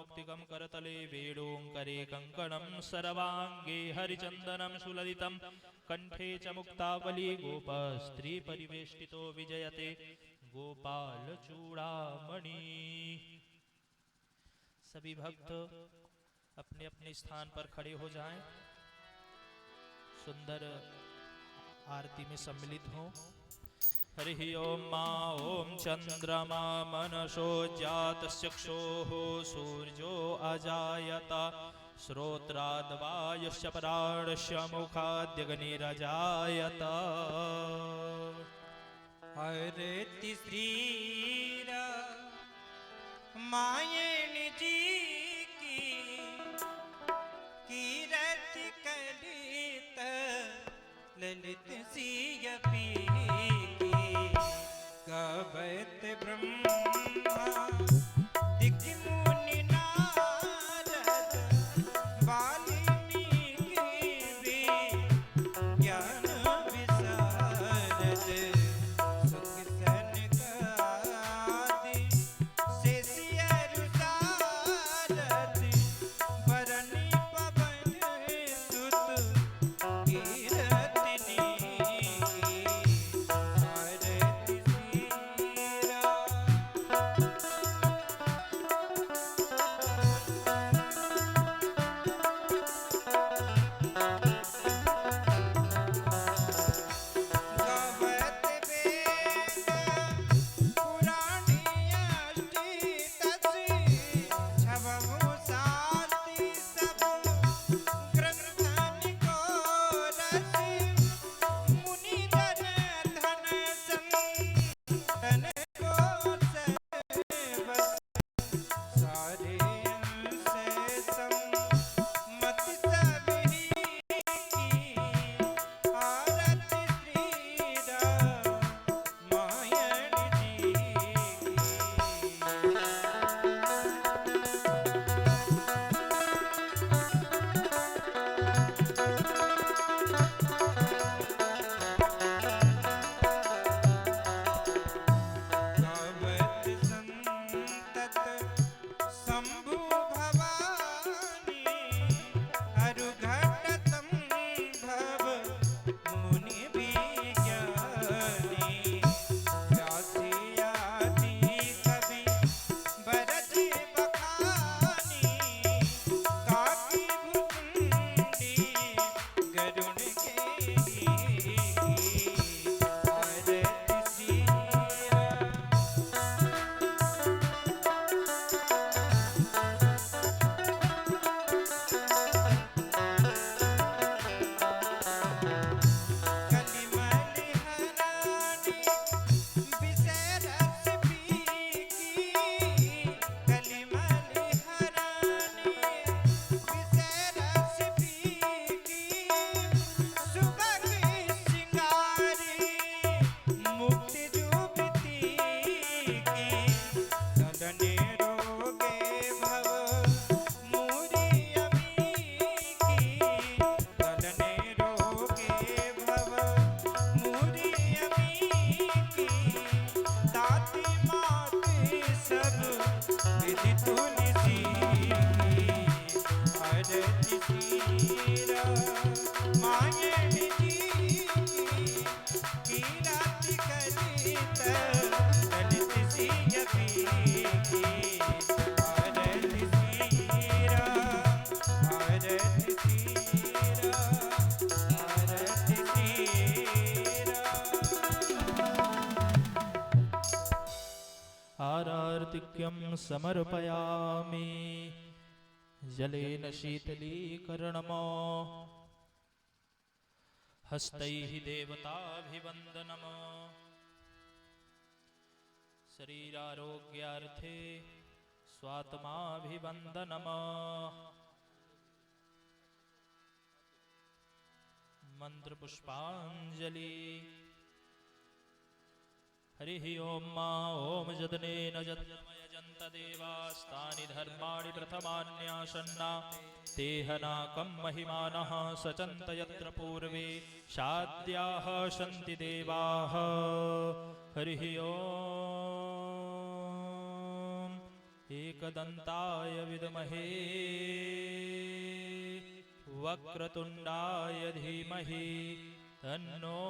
मौक्तिकं करतले वेणोङ्करे कङ्कणं सर्वाङ्गे हरिचन्दनं सुललितं कंठे च मुक्तावली गोपस्त्री परिवेष्टितो विजयते गोपाल चूड़ामणि। सभी भक्त अपने अपने स्थान पर खड़े हो जाएं, सुंदर आरती में सम्मिलित हों। हरि ओम मा ओम चंद्रमा मनसो जातचक्षुः सूर्यो अजायत श्रोत्राद्वायुश्च पराणस्य मुखाद्यग्निरजायत। हरति श्रीरामायण जी की कीरत कलित ललित सिय पी गवत ब्रह्मा दिक् मुनि नारद वाल्मीकि ज्ञान विशारद सुख सनकादि शेषियर सारद बरनी पवन सुत कीरतनी आरार्तिक्यं समर्पयामि जलेन शीतलीकरणम् हस्तैः देवताभिवन्दनम् शरीरारोग्यार्थे स्वात्माभिवन्दनम् मंत्रपुष्पाञ्जलि। हरिः ओम मा ओम जदनेन जन्मयजन्त देवास्तानि धर्माणि प्रथमान्यासन्ना तेहनाकं महिमानः सचन्त यत्र पूर्वे शाद्याः सन्ति देवाः। हरिः ओम एकदन्ताय विद्महे वक्रतुण्डाय धीमहि तन्नो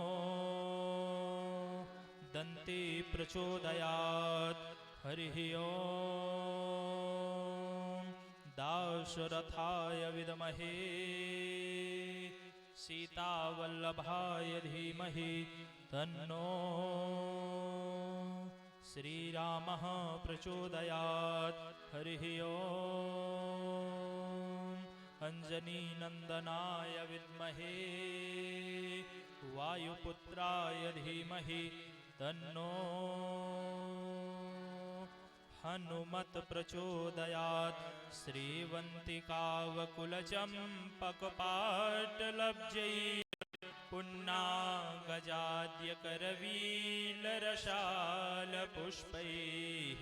दन्ती प्रचोदयात्। हरिः ओम्। दाशरथाय विद्महे सीतावल्लभाय धीमहि तन्नो श्रीरामः प्रचोदयात्। हरिः ओम्। अंजनीनन्दनाय विद्महे वायुपुत्राय धीमहि तन्नो हनुमत् प्रचोदयात्। श्रीवन्तिकावकुलचम्पकपाटलब्जै पुन्नागजाद्यकरवीलरशालपुष्पैः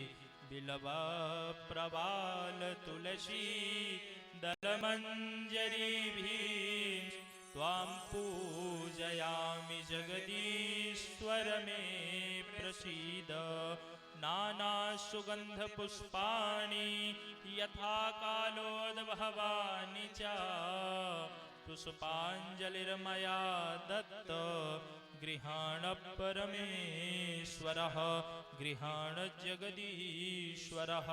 बिल्वप्रवालतुलसी दलमञ्जरीभिः त्वां पूजयामि जगदीश्वर मे प्रसीद। नानासुगन्धपुष्पाणि यथा कालोद्भवानि च पुष्पाञ्जलिर्मया दत्त गृहाण परमेश्वरः गृहाण जगदीश्वरः।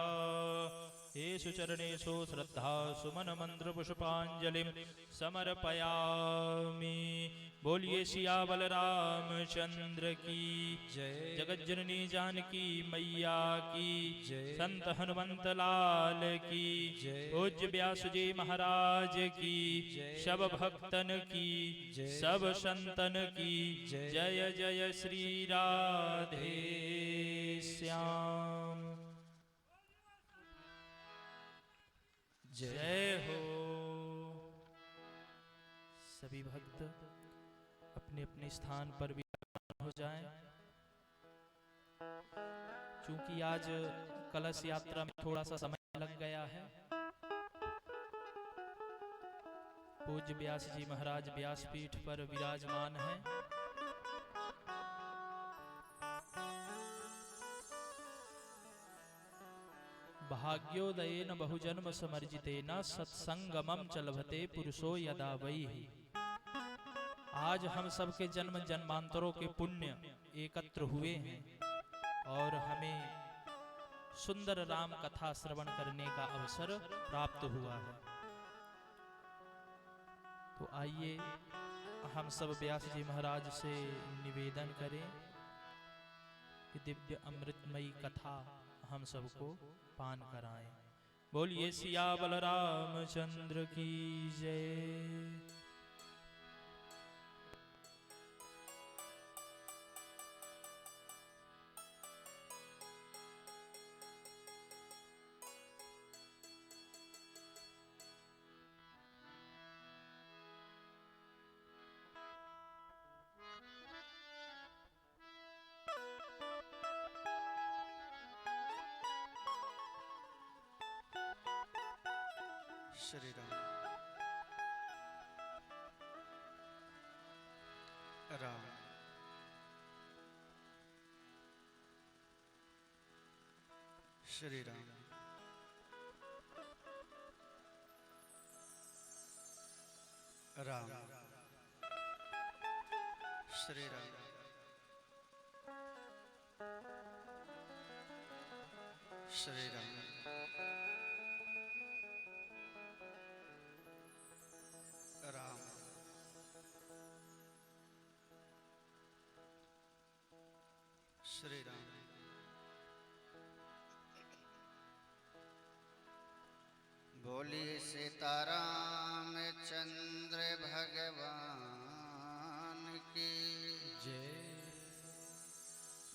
येषु चरणेषु श्रद्धा सुमन मंत्र पुष्पांजलिं समर्पयामि। बोलिए सियावर रामचंद्र की जय। जगत जननी जानकी मैया की जय। संत हनुमंत लाल की जय। पूज्य व्यास जी महाराज की जय। सब भक्तन की जय। सब संतन की जय। जय जय श्री राधे श्याम। जय हो। सभी भक्त अपने अपने स्थान पर विराजमान हो जाएं। चूंकि आज कलश यात्रा में थोड़ा सा समय लग गया है। पूज्य व्यास जी महाराज व्यासपीठ पर विराजमान हैं। भाग्योदयेन बहुजन्म समर्जितेन सत्संगमं च लभते पुरुषो यदा वैहि। आज हम सबके जन्म जन्मांतरों के पुण्य एकत्र हुए हैं और हमें सुंदर राम कथा श्रवण करने का अवसर प्राप्त हुआ है। तो आइए हम सब व्यास जी महाराज से निवेदन करें कि दिव्य अमृतमयी कथा हम सबको पान कराएं। बोलिए सियावर रामचंद्र की जय। श्री राम। राम श्री राम। राम श्री राम। श्री राम। राम श्री राम। बोलिए सीताराम चंद्र भगवान की जय।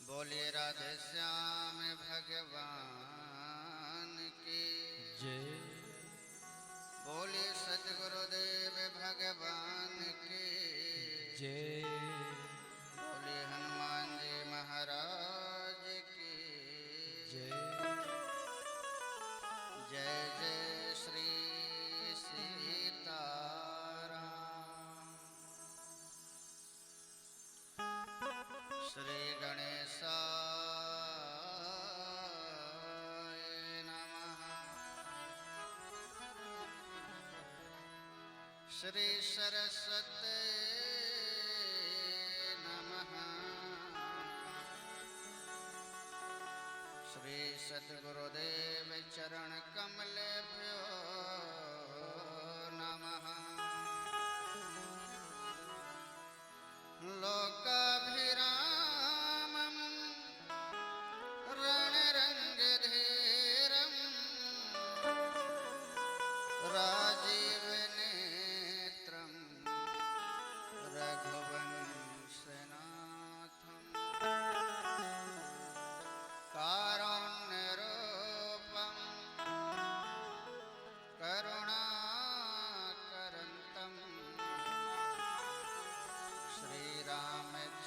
बोलिए राधे श्याम भगवान की जय। बोलिए सतगुरुदेव भगवान की जय। बोलिए हनुमान जी महाराज की जय। जय जय श्री सीताराम। श्री गणेशाय नमः। श्री सरस्वते नमः। श्री सद्गुरुदेव चरण कमलेभ्यो नमः। लोकाभिरामं रणरङ्गधीरं राजीवनेत्रं रघुवंशनाथं कारुण्यरूपं करुणाकरन्तं श्रीरामचन्द्रं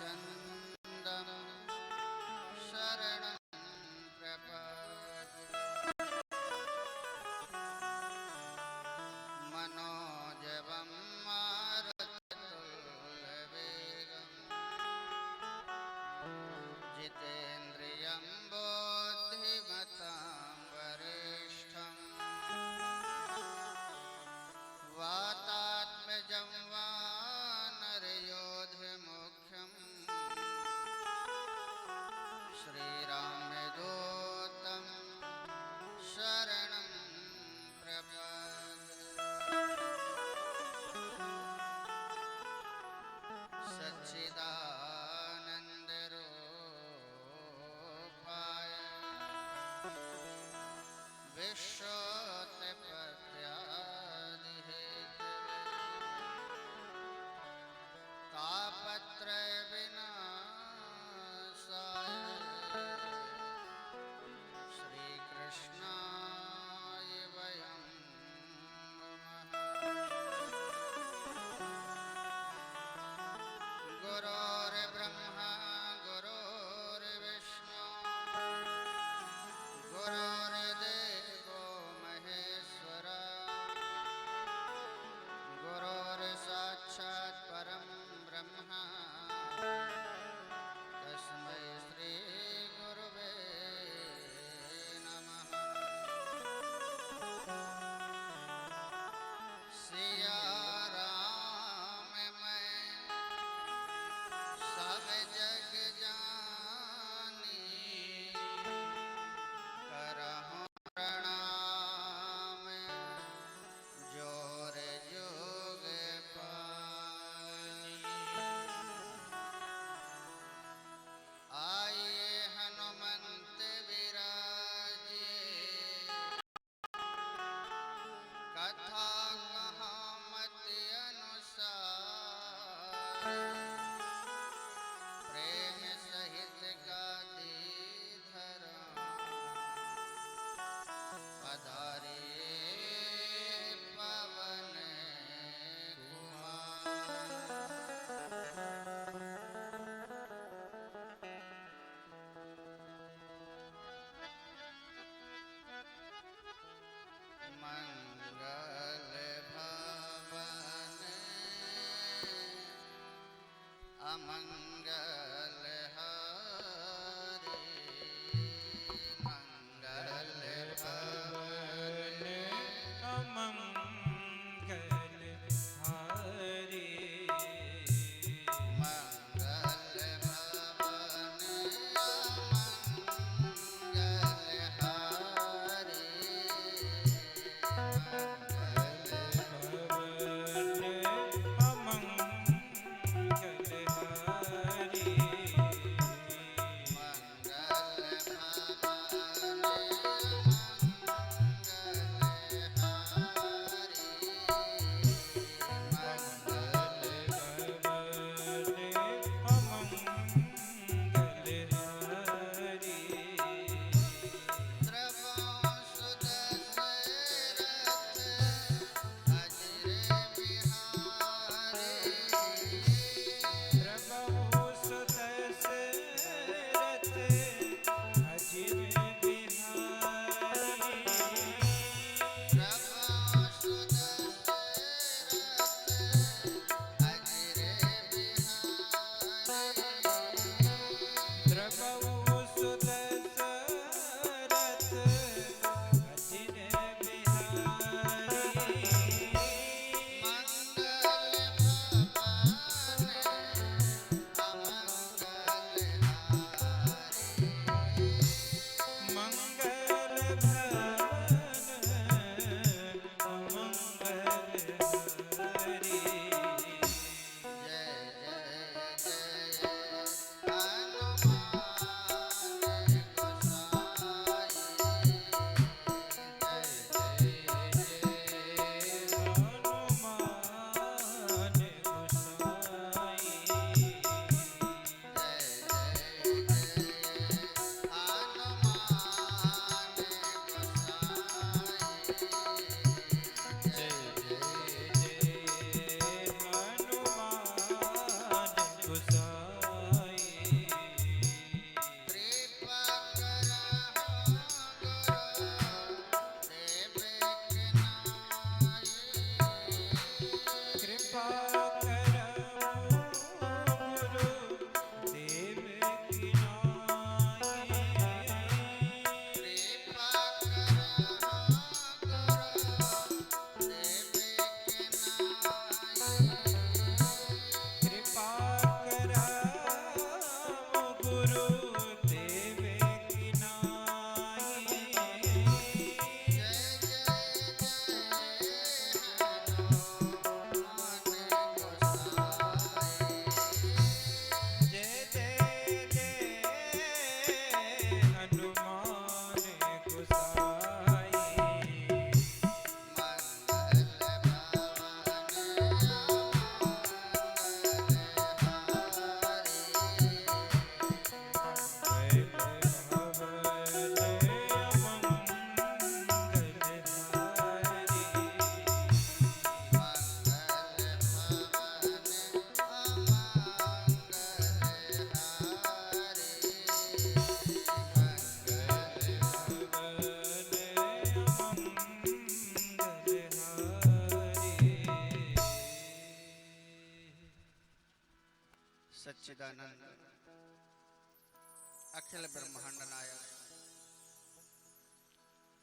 अखिल ब्रह्मांड नायक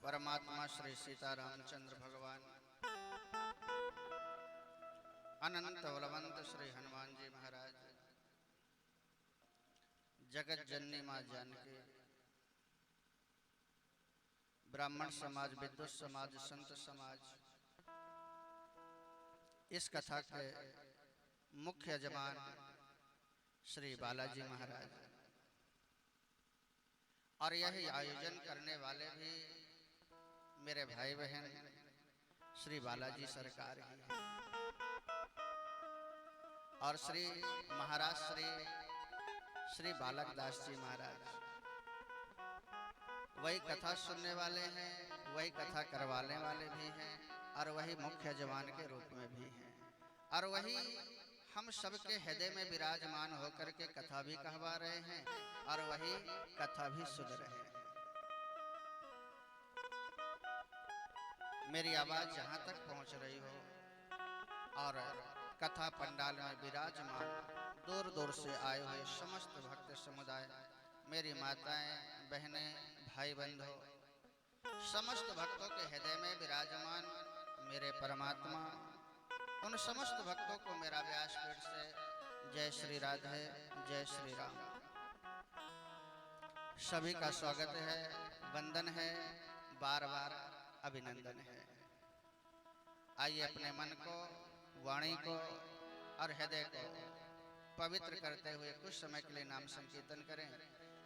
परमात्मा श्री सीतारामचंद्र भगवान, अनंत बलवंत श्री हनुमान जी महाराज, जगत जननी माँ जानकी, ब्राह्मण समाज, विद्वत समाज, संत समाज, इस कथा के मुख्य यजमान श्री बालाजी महाराज और यही आयोजन करने वाले भी मेरे भाई बहन श्री बालाजी सरकार ही हैं। और श्री महाराज श्री बालक दास जी महाराज वही कथा सुनने वाले हैं, वही कथा करवाने वाले भी हैं और वही मुख्य यजमान के रूप में भी हैं और वही हम सबके हृदय में विराजमान होकर के कथा भी कहवा रहे हैं और वही कथा भी सुन रहे हैं। मेरी आवाज जहां तक पहुंच रही हो और कथा पंडाल में विराजमान दूर दूर से आए हुए समस्त भक्त समुदाय, मेरी माताएं, बहनें, भाई बंधु, समस्त भक्तों के हृदय में विराजमान मेरे परमात्मा, उन समस्त भक्तों को मेरा व्यासपीठ से जय श्री राधे, जय श्री राम। सभी का स्वागत है, वंदन है, बार बार अभिनंदन है। आइए अपने मन को, वाणी को और हृदय को पवित्र करते हुए कुछ समय के लिए नाम संकीर्तन करें।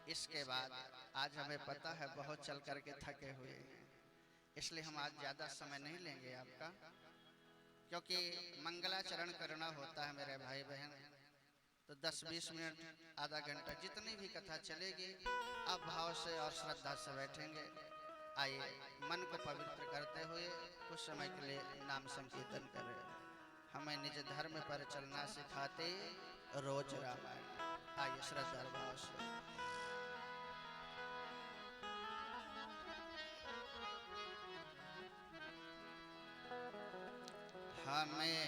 इसके बाद आज हमें पता है बहुत चल करके थके हुए हैं, इसलिए हम आज ज़्यादा समय नहीं लेंगे आपका, क्योंकि मंगलाचरण करना होता है मेरे भाई बहन। तो 10-20 मिनट, आधा घंटा, जितनी भी कथा चलेगी आप भाव से और श्रद्धा से बैठेंगे। आइए मन को पवित्र करते हुए कुछ समय के लिए नाम संकीर्तन करें। हमें निज धर्म पर चलना सिखाते रोज रामायण। आइए श्रद्धा भाव से। हमें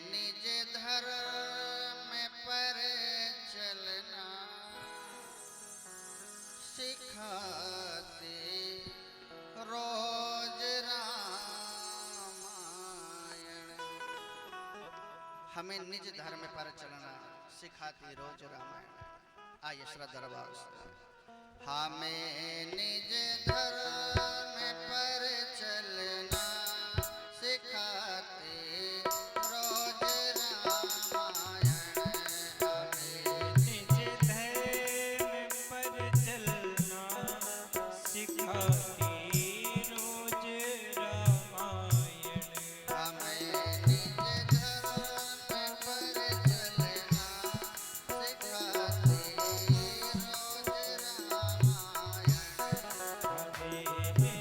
निज धर्म पर चलना सिखाते रोज रामायण। हमें निज धर्म पर चलना सिखाती रोज रामायण। आइए श्रद्धा भाव से। हमें निज धर्म पर चलना सिखाते रोज रामायण। हमें निज धर्म पर चलना सिखाते रोज रामायण। हमें निज धर्म पर चलना सिखाते रोज रामायण। हमें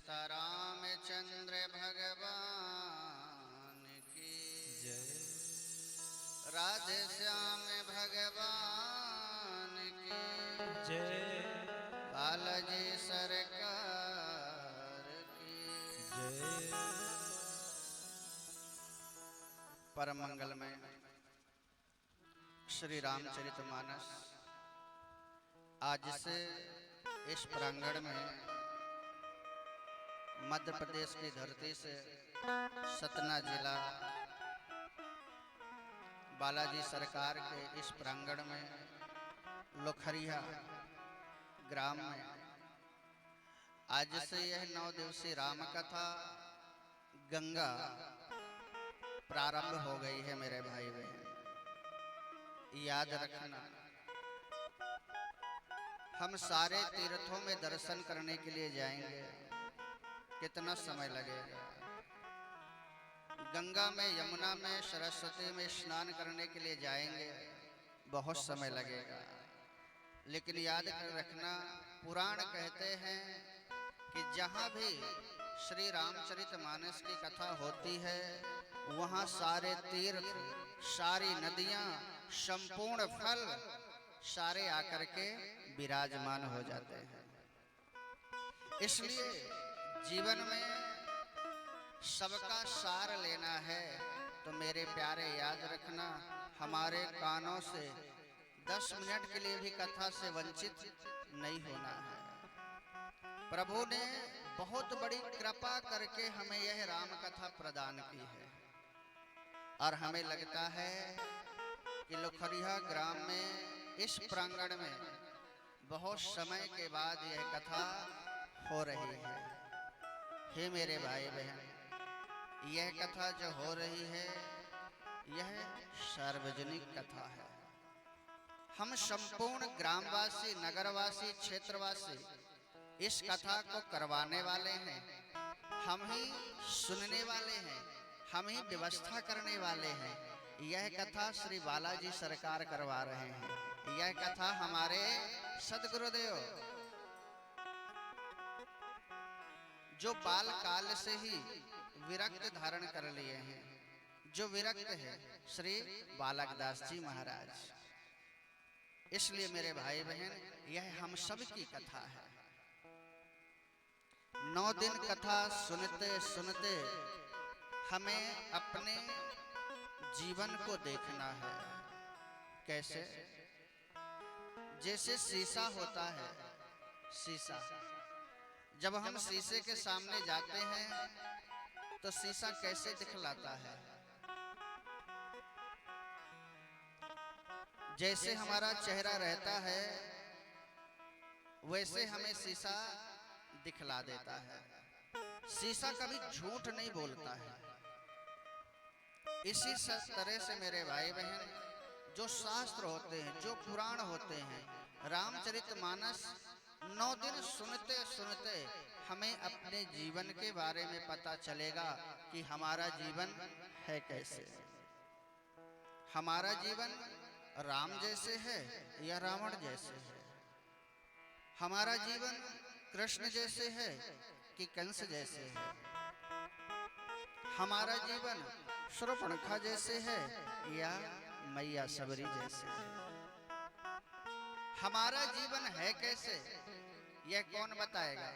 सीतारामचंद्र भगवान की जय राधे श्याम भगवान की जय बालाजी सरकार की जय। परम मंगलमय श्री रामचरितमानस आज से इस प्रांगण में मध्य प्रदेश की धरती से सतना जिला बालाजी सरकार के इस प्रांगण में लोखरिया ग्राम में आज से यह 9 दिवसीय राम कथा गंगा प्रारंभ हो गई है। मेरे भाई बहन याद रखना, हम सारे तीर्थों में दर्शन करने के लिए जाएंगे, कितना समय लगेगा। गंगा में, यमुना में, सरस्वती में स्नान करने के लिए जाएंगे, बहुत समय लगेगा। लेकिन याद कर रखना, पुराण कहते हैं कि जहाँ भी श्री रामचरितमानस की कथा होती है वहाँ सारे तीर्थ, सारी नदियाँ, संपूर्ण फल सारे आकर के विराजमान हो जाते हैं। इसलिए जीवन में सबका सार लेना है तो मेरे प्यारे याद रखना, हमारे कानों से 10 मिनट के लिए भी कथा से वंचित नहीं होना है। प्रभु ने बहुत बड़ी कृपा करके हमें यह राम कथा प्रदान की है और हमें लगता है कि लोखरिया ग्राम में इस प्रांगण में बहुत समय के बाद यह कथा हो रही है। हे मेरे भाई बहन, यह कथा जो हो रही है यह सार्वजनिक कथा है। हम संपूर्ण ग्रामवासी, नगरवासी, क्षेत्रवासी इस कथा को करवाने वाले हैं, हम ही सुनने वाले हैं, हम ही व्यवस्था करने वाले हैं। यह कथा श्री बालाजी सरकार करवा रहे हैं। यह कथा हमारे सदगुरुदेव जो बाल काल से ही विरक्त धारण कर लिए हैं, जो विरक्त है श्री बालकदास जी महाराज। इसलिए मेरे भाई बहन यह हम सब की कथा है। 9 दिन कथा सुनते सुनते हमें अपने जीवन को देखना है। कैसे? जैसे शीशा होता है, शीशा जब हम शीशे के सामने जाते हैं तो शीशा कैसे दिखलाता है? जैसे हमारा चेहरा रहता है वैसे हमें शीशा दिखला देता है। शीशा कभी झूठ नहीं बोलता है। इसी तरह से मेरे भाई बहन जो शास्त्र होते हैं, जो पुराण होते हैं, रामचरितमानस 9 दिन सुनते सुनते हमें अपने जीवन के बारे में पता चलेगा कि हमारा जीवन है कैसे। हमारा जीवन राम जैसे है या रावण जैसे है? हमारा जीवन कृष्ण जैसे है कि कंस जैसे है? हमारा जीवन शूर्पणखा जैसे है या मैया सबरी जैसे है? हमारा जीवन है कैसे, यह कौन बताएगा?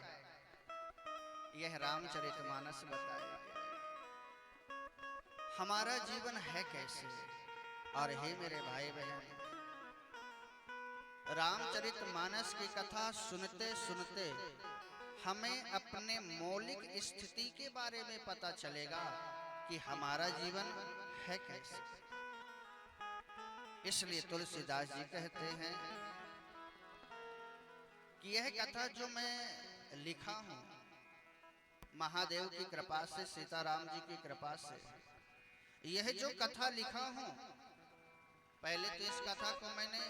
यह रामचरितमानस बताएगा हमारा जीवन है कैसे। और हे मेरे भाई बहन, रामचरितमानस की कथा सुनते सुनते हमें अपने मौलिक स्थिति के बारे में पता चलेगा कि हमारा जीवन है कैसे। इसलिए तुलसीदास जी कहते हैं कि यह कथा जो मैं लिखा हूं महादेव की कृपा से, सीताराम जी की कृपा से, यह जो कथा लिखा हूं, पहले तो इस कथा को मैंने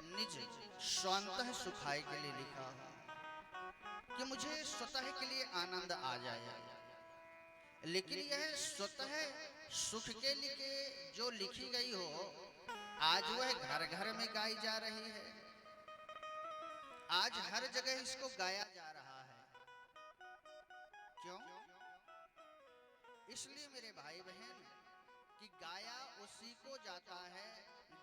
निज स्वतः सुखाय के लिए लिखा हूं कि मुझे स्वतः के लिए आनंद आ जाए। लेकिन यह स्वतः सुख के लिए जो लिखी गई हो, आज वह घर घर में गाई जा रही है। आज हर जगह इसको गाया जा रहा है। इसलिए मेरे भाई बहन कि गाया उसी को जाता है,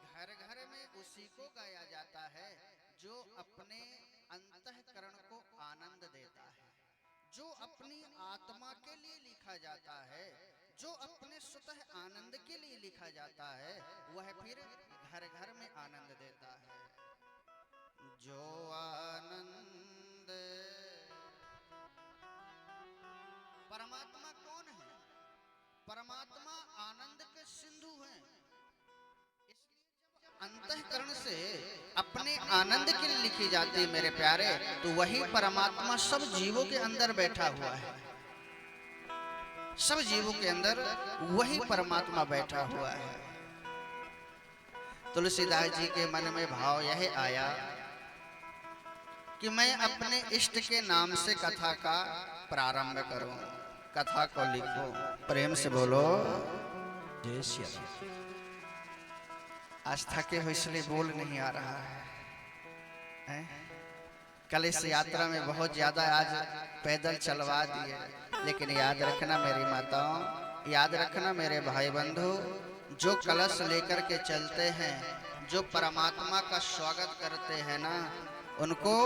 घर घर में उसी को गाया जाता है जो अपने अंतःकरण को आनंद देता है, जो अपनी आत्मा के लिए लिखा जाता है, जो अपने स्वतः आनंद के लिए लिखा जाता है, वह फिर घर घर में आनंद देता है। जो आनंद, परमात्मा कौन है? परमात्मा आनंद के सिंधु हैं। अंतःकरण से अपने आनंद के लिए लिखी जाती है मेरे प्यारे, तो वही परमात्मा सब जीवों के अंदर बैठा हुआ है। सब जीवों के अंदर वही परमात्मा बैठा हुआ है। तुलसीदास जी के मन में भाव यह आया कि मैं अपने इष्ट के नाम से कथा का प्रारंभ करूं, कथा को लिखूं। प्रेम से बोलो जय श्री राम। आज थके हो इसलिए बोल नहीं आ रहा है। कल इस यात्रा में बहुत ज्यादा आज पैदल चलवा दिए, लेकिन याद रखना मेरी माताओं, याद रखना मेरे भाई बंधु, जो कलश लेकर के चलते हैं, जो परमात्मा का स्वागत करते हैं ना, उनको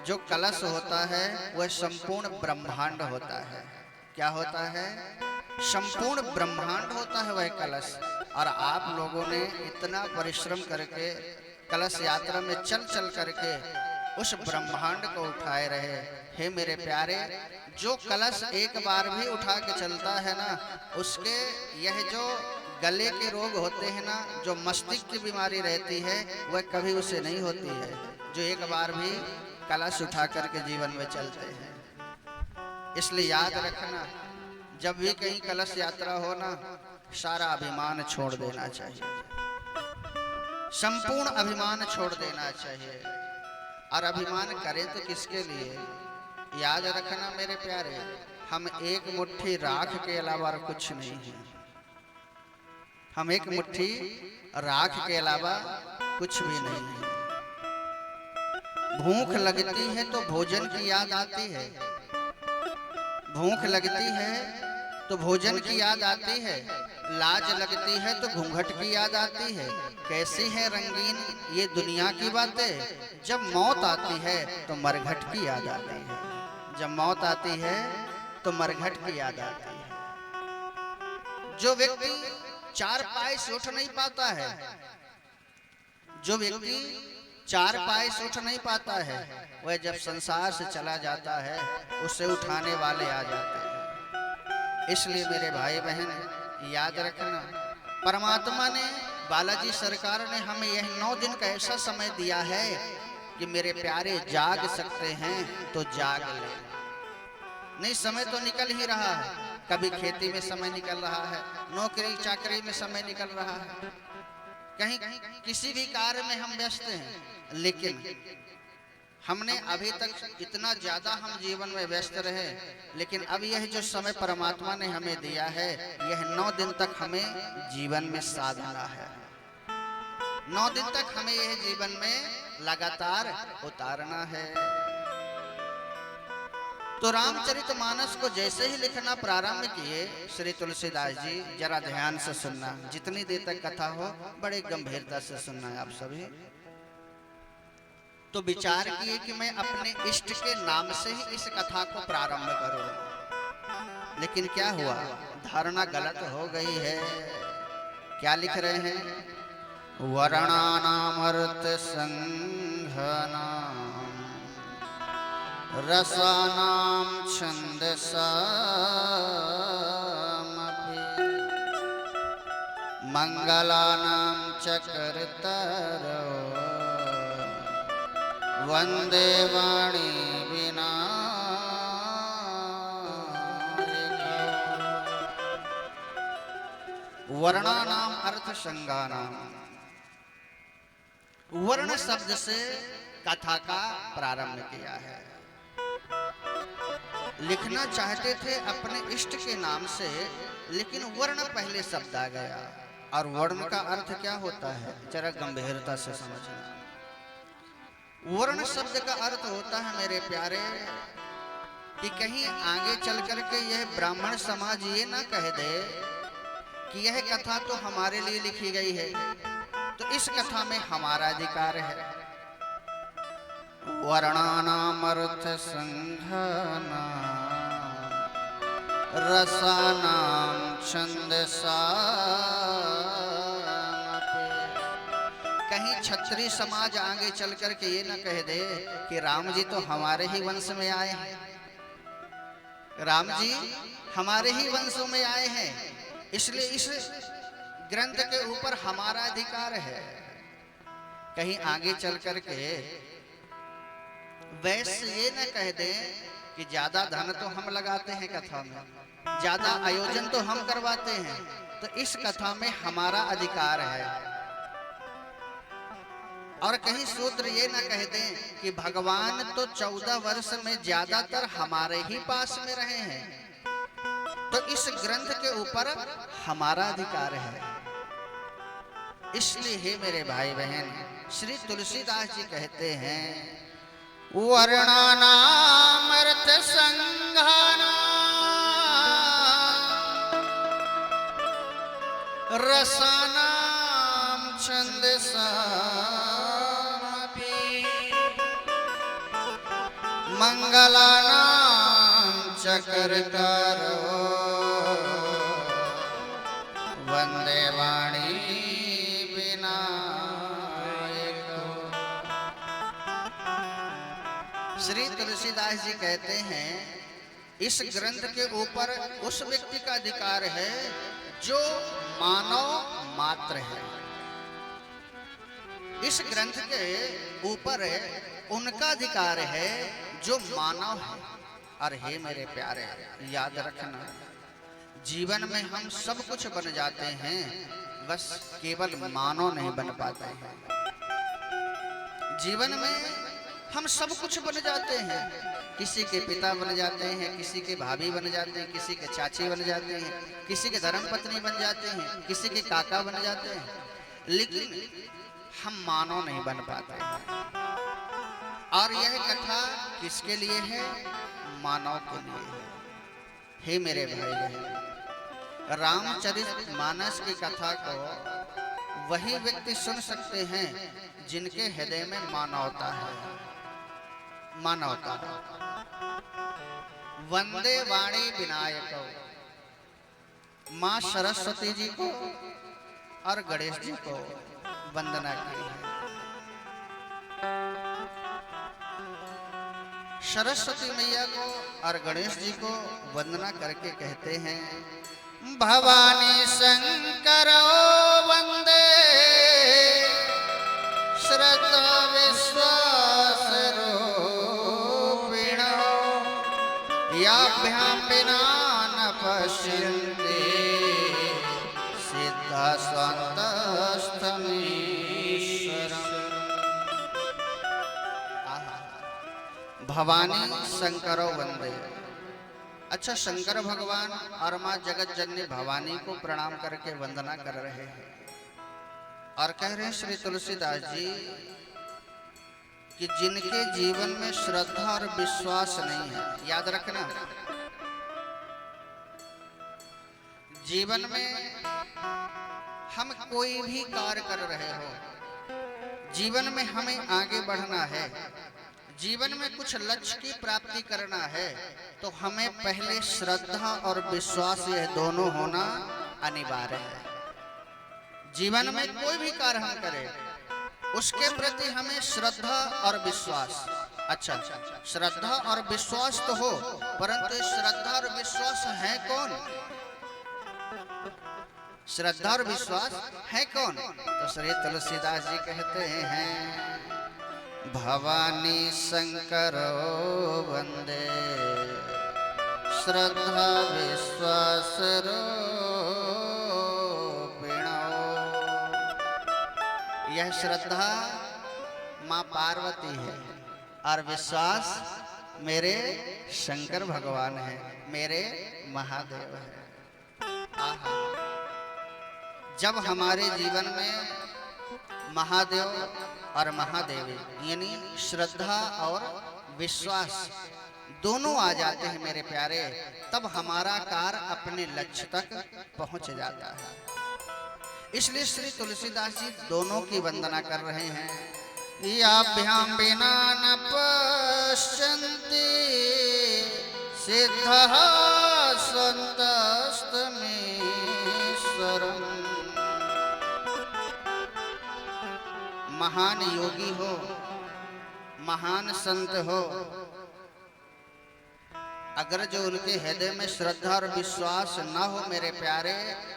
जो कलश होता है वह संपूर्ण ब्रह्मांड होता है। क्या होता है? संपूर्ण ब्रह्मांड होता है वह कलश। और आप लोगों ने इतना परिश्रम करके कलश यात्रा में चल चल करके उस ब्रह्मांड को उठाए रहे। हे मेरे प्यारे, जो कलश एक बार भी उठा के चलता है ना, उसके यह जो गले के रोग होते हैं ना, जो मस्तिष्क की बीमारी रहती है, वह कभी उसे नहीं होती है, जो एक बार भी कलश उठा करके जीवन में चलते हैं। इसलिए याद रखना, जब भी कहीं कलश यात्रा हो ना, सारा अभिमान छोड़ देना चाहिए, संपूर्ण अभिमान छोड़ देना चाहिए। और अभिमान करें तो किसके लिए? याद रखना मेरे प्यारे, हम एक मुट्ठी राख के अलावा कुछ नहीं है। हम एक मुट्ठी राख के अलावा कुछ भी नहीं है। भूख लगती है तो भोजन की याद आती है, भूख लगती है तो भोजन की याद आती है, लाज लगती है तो घूंघट की याद आती है। कैसी है रंगीन ये दुनिया की बातें, जब मौत आती है तो मरघट की याद आती है, जब मौत आती है तो मरघट की याद आती है। जो व्यक्ति चार पाए से उठ नहीं पाता है, जो व्यक्ति चार पाए से उठ नहीं पाता है, वह जब संसार से चला जाता है उसे उठाने वाले आ जाते हैं। इसलिए मेरे भाई बहन याद रखना, परमात्मा ने, बालाजी सरकार ने हमें यह 9 दिन का ऐसा समय दिया है कि मेरे प्यारे जाग सकते हैं तो जाग ले। नहीं, समय तो निकल ही रहा है, कभी खेती में समय निकल रहा है, नौकरी चाकरी में समय निकल रहा है, कहीं किसी भी कार्य में हम व्यस्त हैं, लेकिन हमने अभी तक इतना ज्यादा हम जीवन में व्यस्त रहे, लेकिन अब यह जो समय परमात्मा ने हमें दिया है, यह 9 दिन तक हमें जीवन में साधना है। 9 दिन तक हमें यह जीवन में लगातार उतारना है। तो रामचरितमानस को जैसे ही लिखना प्रारंभ किए श्री तुलसीदास जी, जरा ध्यान से सुनना, जितनी देर तक कथा हो बड़े गंभीरता से सुनना है आप सभी। तो विचार किए कि मैं अपने इष्ट के नाम से ही इस कथा को प्रारंभ करूं, लेकिन क्या हुआ, धारणा गलत हो गई है। क्या लिख रहे हैं? वर्णानामर्थ संघनाम रसानाम छंदसामपि मंगलानाम चकर्तरो वंदे वाणी विना। वर्णानाम अर्थ संज्ञानाम, वर्ण शब्द से कथा का प्रारंभ किया है। लिखना चाहते थे अपने इष्ट के नाम से, लेकिन वर्ण पहले शब्द आ गया। और वर्ण का अर्थ क्या होता है, जरा गंभीरता से समझना। वर्ण शब्द का अर्थ होता है मेरे प्यारे कि कहीं आगे चल कर के यह ब्राह्मण समाज ये ना कह दे कि यह कथा तो हमारे लिए लिखी गई है, तो इस कथा में हमारा अधिकार है। वर्णानाम अर्थ संघानाम रसानाम छंदसा, कहीं क्षत्रिय समाज आगे चल कर के ये ना कह दे कि राम जी तो हमारे ही वंश में आए हैं, राम जी हमारे ही वंशों में आए हैं, इसलिए इस ग्रंथ के ऊपर हमारा अधिकार है। कहीं आगे चल कर के वैसे ये न कह दे कि ज्यादा धन तो हम लगाते हैं कथा में, ज्यादा आयोजन तो हम करवाते हैं, तो इस कथा में हमारा अधिकार है। और कहीं सूत्र ये न कह दें कि भगवान तो 14 वर्ष में ज्यादातर हमारे ही पास में रहे हैं, तो इस ग्रंथ के ऊपर हमारा अधिकार है। इसलिए हे मेरे भाई बहन, श्री तुलसीदास जी कहते हैं वर्णानाम अर्थ संघानाम रसानाम छंदसामपि मंगलानाम चक्रकरो वंदे वाणी श्री तुलसीदास जी कहते हैं इस ग्रंथ के ऊपर उस व्यक्ति का अधिकार है जो मानव मात्र है। इस ग्रंथ के ऊपर उनका अधिकार है जो मानव है। और हे मेरे प्यारे, याद रखना, जीवन में हम सब कुछ बन जाते हैं, बस केवल मानव नहीं बन पाते हैं। जीवन में हम सब कुछ बन जाते हैं, किसी के पिता बन जाते हैं, किसी के भाभी बन जाते हैं, किसी के चाची बन जाते हैं, किसी के धर्मपत्नी बन जाते हैं, किसी के काका बन जाते हैं, लेकिन हम मानव नहीं बन पाते हैं। और यह कथा किसके लिए है? मानव के लिए है। हे मेरे भाई बहन, रामचरित मानस की कथा को वही व्यक्ति सुन सकते हैं जिनके हृदय में मानवता है। मानवता। वंदे वाणी विनायक, माँ सरस्वती जी को और गणेश जी को वंदना की है। सरस्वती मैया को और गणेश जी को वंदना करके कहते हैं भवानी शंकरो वंदे श्रद्धा विश्वास याभ्यां विना न पश्यन्ते सिद्धा स्वान्तस्थमीश्वरम्। भवानी शंकरो वंदे। अच्छा, शंकर भगवान और माँ जगत जननी भवानी को प्रणाम करके वंदना कर रहे हैं और कह रहे हैं श्री तुलसीदास जी कि जिनके जीवन में श्रद्धा और विश्वास नहीं है, याद रखना, जीवन में हम कोई भी कार्य कर रहे हो, जीवन में हमें आगे बढ़ना है, जीवन में कुछ लक्ष्य की प्राप्ति करना है, तो हमें पहले श्रद्धा और विश्वास यह दोनों होना अनिवार्य है। जीवन में कोई भी कार्य हम करें उसके प्रति हमें श्रद्धा और विश्वास, अच्छा श्रद्धा और विश्वास तो हो, परंतु श्रद्धा और विश्वास है कौन? श्रद्धा और विश्वास है कौन? तो श्री तुलसीदास जी कहते हैं भवानी शंकरो वंदे श्रद्धा विश्वास यह श्रद्धा माँ पार्वती है और विश्वास मेरे शंकर भगवान है, मेरे महादेव है। आहा, जब हमारे जीवन में महादेव और महादेवी यानी श्रद्धा और विश्वास दोनों आ जाते हैं मेरे प्यारे, तब हमारा कार्य अपने लक्ष्य तक पहुंच जाता है। इसलिए श्री तुलसीदास जी दोनों की वंदना कर रहे हैं। याभ्याम बिना न पश्यन्ति सिद्धः सन्तस्तमीश्वरम्। महान योगी हो, महान संत हो, अगर जो उनके हृदय में श्रद्धा और विश्वास न हो मेरे प्यारे,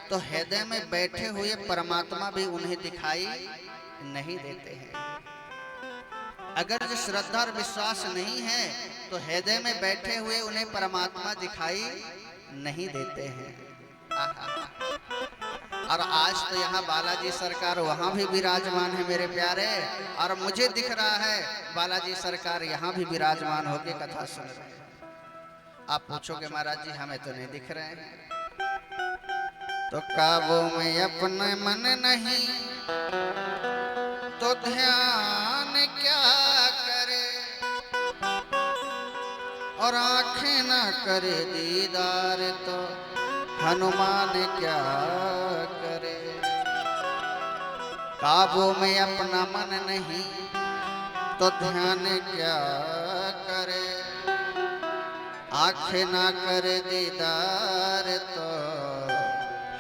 तो हृदय में बैठे हुए परमात्मा भी उन्हें दिखाई नहीं देते हैं। अगर जो श्रद्धा और विश्वास नहीं है तो हृदय में बैठे हुए उन्हें परमात्मा दिखाई नहीं देते हैं। और आज तो यहाँ बालाजी सरकार वहाँ भी विराजमान है मेरे प्यारे, और मुझे दिख रहा है बालाजी सरकार यहाँ भी विराजमान होकर कथा सुन रहे हैं। आप पूछोगे महाराज जी हमें तो नहीं दिख रहे हैं, तो काबू में अपने मन नहीं तो ध्यान क्या करे, और आंखें ना करे दीदार तो हनुमान क्या करे। काबू में अपना मन नहीं तो ध्यान क्या करे, आंखें ना करे दीदार तो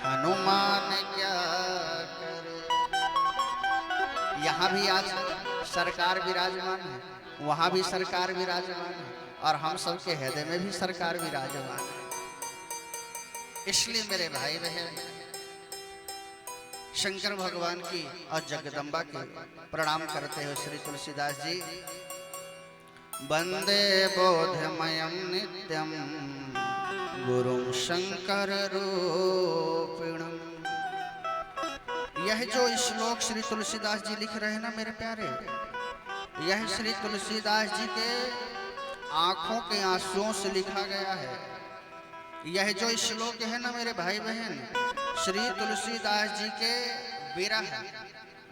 हनुमान क्या करे। यहाँ भी आज सरकार विराजमान है, वहाँ भी सरकार विराजमान है, और हम सबके हृदय में भी सरकार विराजमान है। इसलिए मेरे भाई बहन शंकर भगवान की और जगदम्बा की प्रणाम करते हो श्री तुलसीदास जी। वंदे बोधमयं नित्यं गुरुं शंकर रूपिणं। यह जो श्लोक श्री तुलसीदास जी लिख रहे हैं ना मेरे प्यारे, यह श्री तुलसीदास जी के आंखों के आंसुओं से लिखा गया है। यह जो श्लोक है ना मेरे भाई बहन, श्री तुलसीदास जी के विरह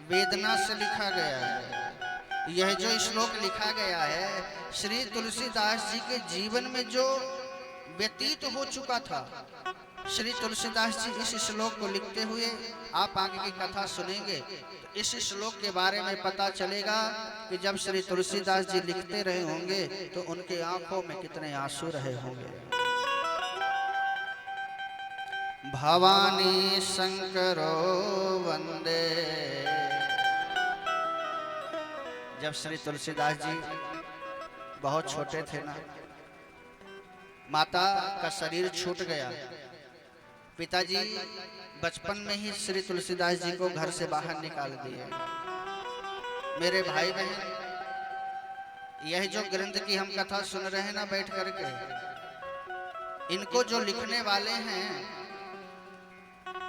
वेदना से लिखा गया है। यह जो श्लोक लिखा गया है श्री तुलसीदास जी के जीवन में जो व्यतीत हो चुका था। श्री तुलसीदास जी इस श्लोक को लिखते हुए आप आगे की कथा सुनेंगे तो इस श्लोक के बारे में पता चलेगा कि जब श्री तुलसीदास जी लिखते रहे होंगे तो उनके आंखों में कितने आंसू रहे होंगे। भवानी शंकरो वंदे। जब श्री तुलसीदास जी बहुत छोटे थे ना, माता का शरीर छूट गया, पिताजी बचपन में ही श्री तुलसीदास जी को घर से बाहर निकाल दिए। मेरे भाई बहन, यह जो ग्रंथ की हम कथा सुन रहे हैं ना बैठ करके, इनको जो लिखने वाले हैं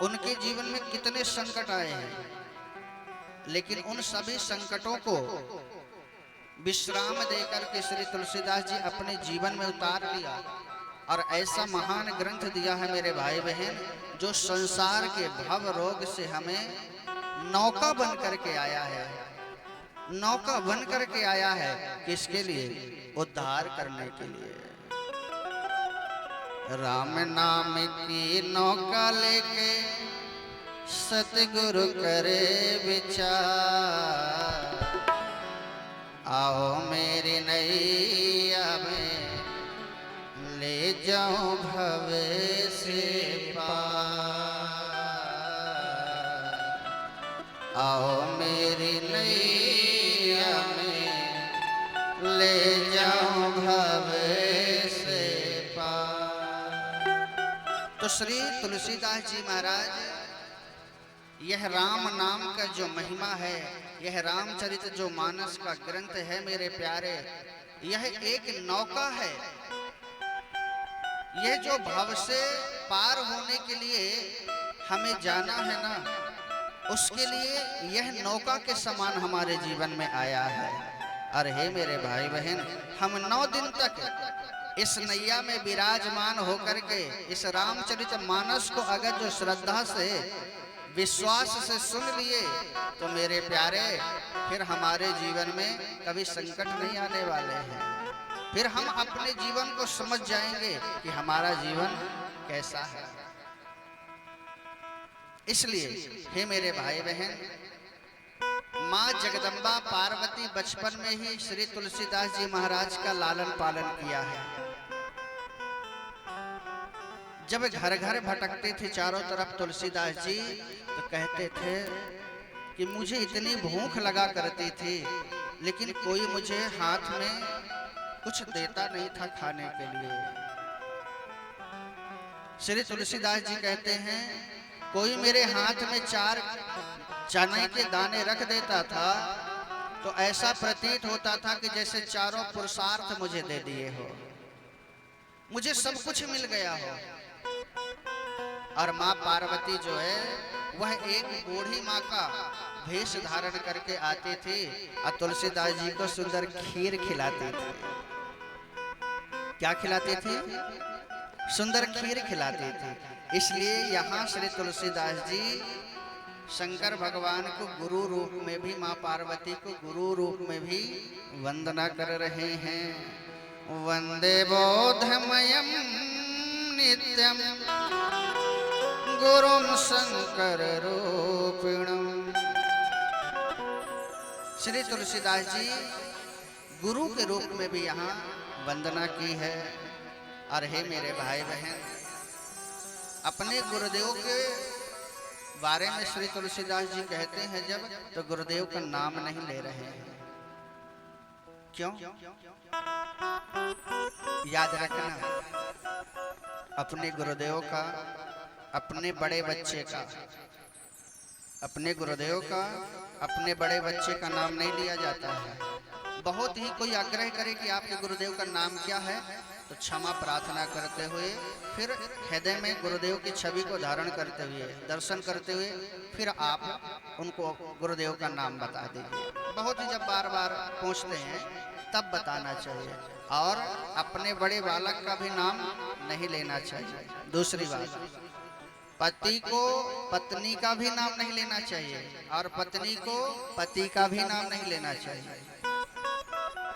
उनके जीवन में कितने संकट आए हैं, लेकिन उन सभी संकटों को विश्राम देकर के श्री तुलसीदास जी अपने जीवन में उतार लिया और ऐसा महान ग्रंथ दिया है मेरे भाई बहन, जो संसार के भव रोग से हमें नौका बन करके आया है। नौका बन करके आया है किसके लिए? उद्धार करने के लिए। राम नाम की नौका लेके सतगुरु करे विचार, आओ मेरी नैया में ले जाऊं भवे से पार, आओ मेरी नैया में ले जाऊं भवे से पार। तो श्री तुलसीदास जी महाराज, यह राम नाम का जो महिमा है, यह रामचरित जो मानस का ग्रंथ है मेरे प्यारे, यह एक नौका है। यह जो भव से पार होने के लिए हमें जाना है ना, उसके लिए यह नौका के समान हमारे जीवन में आया है। अरे हे मेरे भाई बहन, हम 9 दिन तक इस नैया में विराजमान होकर के इस रामचरित मानस को अगर जो श्रद्धा से विश्वास से सुन लिए तो मेरे प्यारे, फिर हमारे जीवन में कभी संकट नहीं आने वाले हैं। फिर हम अपने जीवन को समझ जाएंगे कि हमारा जीवन कैसा है। इसलिए हे मेरे भाई बहन, माँ जगदम्बा पार्वती बचपन में ही श्री तुलसीदास जी महाराज का लालन पालन किया है। जब घर घर भटकते थे चारों तरफ तुलसीदास जी, तो कहते थे कि मुझे इतनी भूख लगा करती थी, लेकिन कोई मुझे हाथ में कुछ देता नहीं था खाने के लिए। श्री तुलसीदास जी कहते हैं, कोई मेरे हाथ में 4 चने के दाने रख देता था तो ऐसा प्रतीत होता था कि जैसे चारों पुरुषार्थ मुझे दे दिए हो, मुझे सब कुछ मिल गया हो। और माँ पार्वती जो है वह एक बूढ़ी माँ का भेष धारण करके आती थी और तुलसीदास जी को सुंदर खीर खिलाती थी। क्या खिलाती थी? सुंदर खीर खिलाती थी। इसलिए यहाँ श्री तुलसीदास जी शंकर भगवान को गुरु रूप में भी, माँ पार्वती को गुरु रूप में भी वंदना कर रहे हैं। वंदे बोधमयम नित्यम गुरुम शंकर रूपिणम। श्री तुलसीदास जी गुरु के रूप में भी यहाँ वंदना की है। और हे मेरे भाई बहन, अपने गुरुदेव के बारे में श्री तुलसीदास जी कहते हैं जब, तो गुरुदेव का नाम नहीं ले रहे हैं। क्यों? याद रखना, अपने गुरुदेव का, अपने बड़े बच्चे का, अपने गुरुदेव का, अपने बड़े बच्चे का नाम नहीं लिया जाता है। बहुत ही कोई आग्रह करे कि आपके गुरुदेव का नाम क्या है, तो क्षमा प्रार्थना करते हुए फिर हृदय में गुरुदेव की छवि को धारण करते हुए, दर्शन करते हुए, फिर आप उनको गुरुदेव का नाम बता दीजिए। बहुत ही जब बार बार पूछते हैं तब बताना चाहिए। और अपने बड़े बालक का भी नाम नहीं लेना चाहिए। दूसरी बात, पति को पत्नी का भी नाम नहीं लेना चाहिए और पत्नी को पति का भी नाम नहीं लेना चाहिए।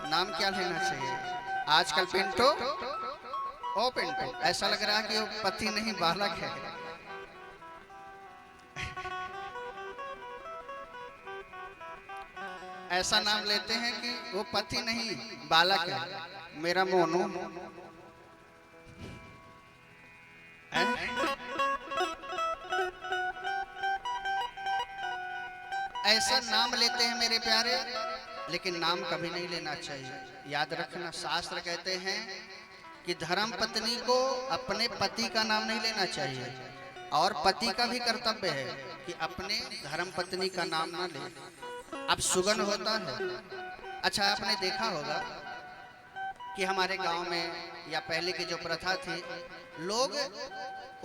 नाम क्या लेना चाहिए? आजकल पिंटो, ओ पिंटो, ऐसा लग रहा है कि वो पति नहीं बालक है। ऐसा नाम लेते हैं कि वो पति नहीं बालक है। मेरा मोनू, ऐसा नाम लेते हैं मेरे प्यारे, लेकिन नाम कभी नहीं लेना चाहिए। याद रखना, शास्त्र कहते हैं कि धर्म पत्नी को अपने पति का नाम नहीं लेना चाहिए और पति का भी कर्तव्य है कि अपने धर्म पत्नी का नाम ना ले। अब सुगन होता है। अच्छा, आपने देखा होगा कि हमारे गांव में या पहले की जो प्रथा थी, लोग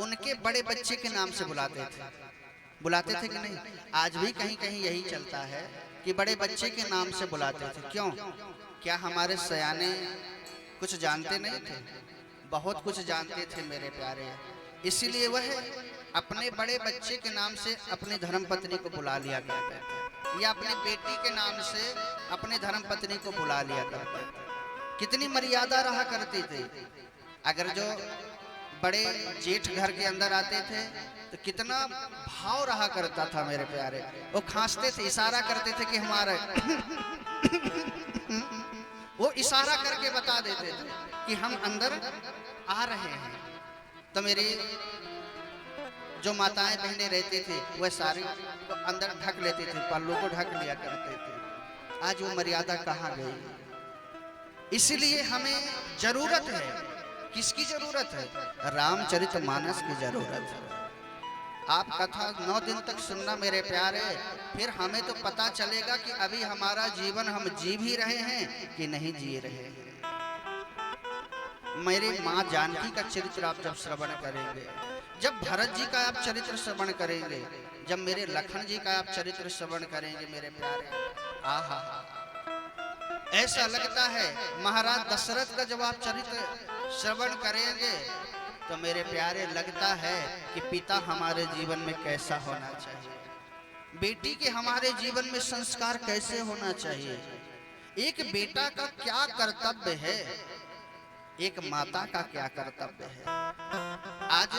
उनके बड़े बच्चे के नाम से बुलाते थे कि नहीं? आज भी कहीं कहीं यही चलता है कि बड़े बच्चे के नाम से बुलाते थे। क्यों? क्या हमारे सयाने कुछ जानते नहीं थे? बहुत कुछ जानते थे मेरे प्यारे। इसीलिए वह अपने बड़े बच्चे के नाम से अपनी धर्मपत्नी को बुला लिया करते थे, या अपनी बेटी के नाम से अपने धर्मपत्नी को बुला लिया करते थे। कितनी मर्यादा रहा करती थी। अगर जो बड़े जेठ घर के अंदर आते थे तो कितना भाव रहा करता था मेरे प्यारे। वो खांसते थे, इशारा करते थे कि हमारा वो इशारा करके बता देते थे कि हम अंदर आ रहे हैं। तो मेरी जो माताएं बहनें रहती थी वह सारी को अंदर ढक लेती थी, पल्लू को ढक लिया करते थे। आज वो मर्यादा कहाँ गई? इसलिए हमें जरूरत है। किसकी जरूरत है? रामचरितमानस की जरूरत है। आप कथा 9 दिन तक सुनना मेरे प्यारे, फिर हमें तो पता चलेगा कि अभी हमारा जीवन हम जी भी रहे हैं कि नहीं जी रहे हैं। मेरी माँ जानकी का चरित्र आप जब श्रवण करेंगे, जब भरत जी का आप चरित्र श्रवण करेंगे, जब मेरे लखन जी का आप चरित्र श्रवण करेंगे मेरे प्यारे, आहा, ऐसा लगता है महाराज दशरथ का जब आप चरित्र श्रवण करेंगे तो मेरे प्यारे लगता है कि पिता हमारे जीवन में कैसा होना चाहिए, बेटी के हमारे जीवन में संस्कार कैसे होना चाहिए, एक बेटा का क्या कर्तव्य है, एक माता का क्या कर्तव्य है। आज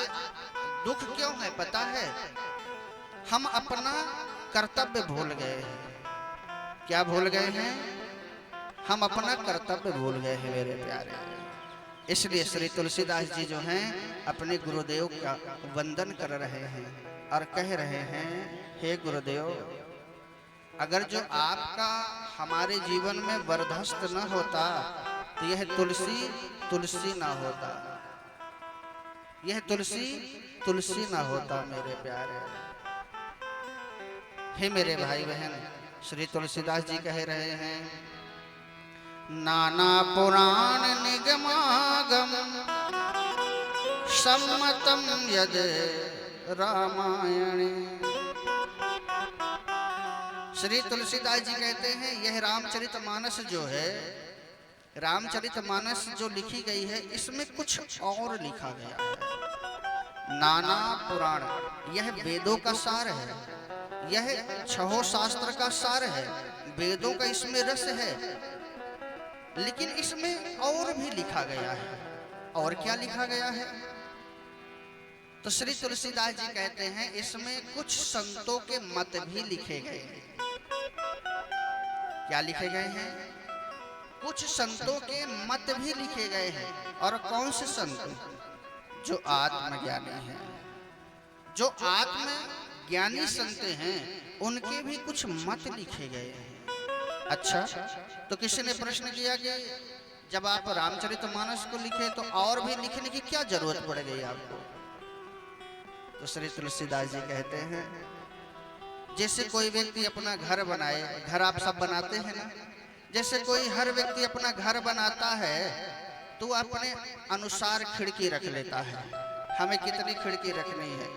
दुख क्यों है पता है? हम अपना कर्तव्य भूल गए हैं। क्या भूल गए हैं? हम अपना कर्तव्य भूल गए हैं मेरे प्यारे। इसलिए श्री तुलसीदास जी जो हैं अपने गुरुदेव का वंदन कर रहे हैं और कह रहे हैं, हे गुरुदेव, अगर जो आपका हमारे जीवन में वरदहस्त न होता तो यह तुलसी तुलसी ना होता, यह तुलसी तुलसी ना होता मेरे प्यारे। हे मेरे भाई बहन, श्री तुलसीदास जी कह रहे हैं, नाना पुराण निगमागम सम्मतम यद रामायणे। श्री तुलसीदास जी कहते हैं यह रामचरितमानस जो है, रामचरितमानस जो लिखी गई है इसमें कुछ और लिखा गया है। नाना पुराण, यह वेदों का सार है, यह छहों शास्त्र का सार है, वेदों का इसमें रस है, लेकिन इसमें और भी लिखा गया है। और क्या लिखा गया है? तो श्री तुलसीदास जी कहते हैं इसमें कुछ संतों के मत भी लिखे गए हैं। क्या लिखे गए हैं? कुछ संतों के मत भी लिखे गए हैं। और कौन से संत? जो आत्मज्ञानी हैं, जो आत्मज्ञानी संत हैं, उनके भी कुछ मत लिखे गए हैं। अच्छा, तो किसी ने प्रश्न किया कि जब आप रामचरितमानस को लिखे तो और भी लिखने की क्या जरूरत पड़ गई आपको? तो श्री तुलसीदास जी कहते हैं, जैसे कोई व्यक्ति अपना घर बनाए, घर आप सब बनाते हैं ना, जैसे कोई हर व्यक्ति अपना घर बनाता है तो अपने अनुसार खिड़की रख लेता है। हमें कितनी खिड़की रखनी है,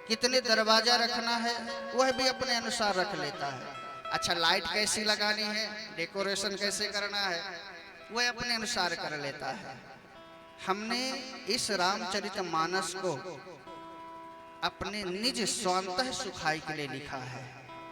कितने दरवाजा रखना है, वह भी अपने अनुसार रख लेता है। अच्छा, लाइट कैसी लगानी है, डेकोरेशन कैसे करना है, वह अपने अनुसार कर लेता है। हमने इस रामचरितमानस को अपने निज स्वांतः सुखाई के लिए लिखा है।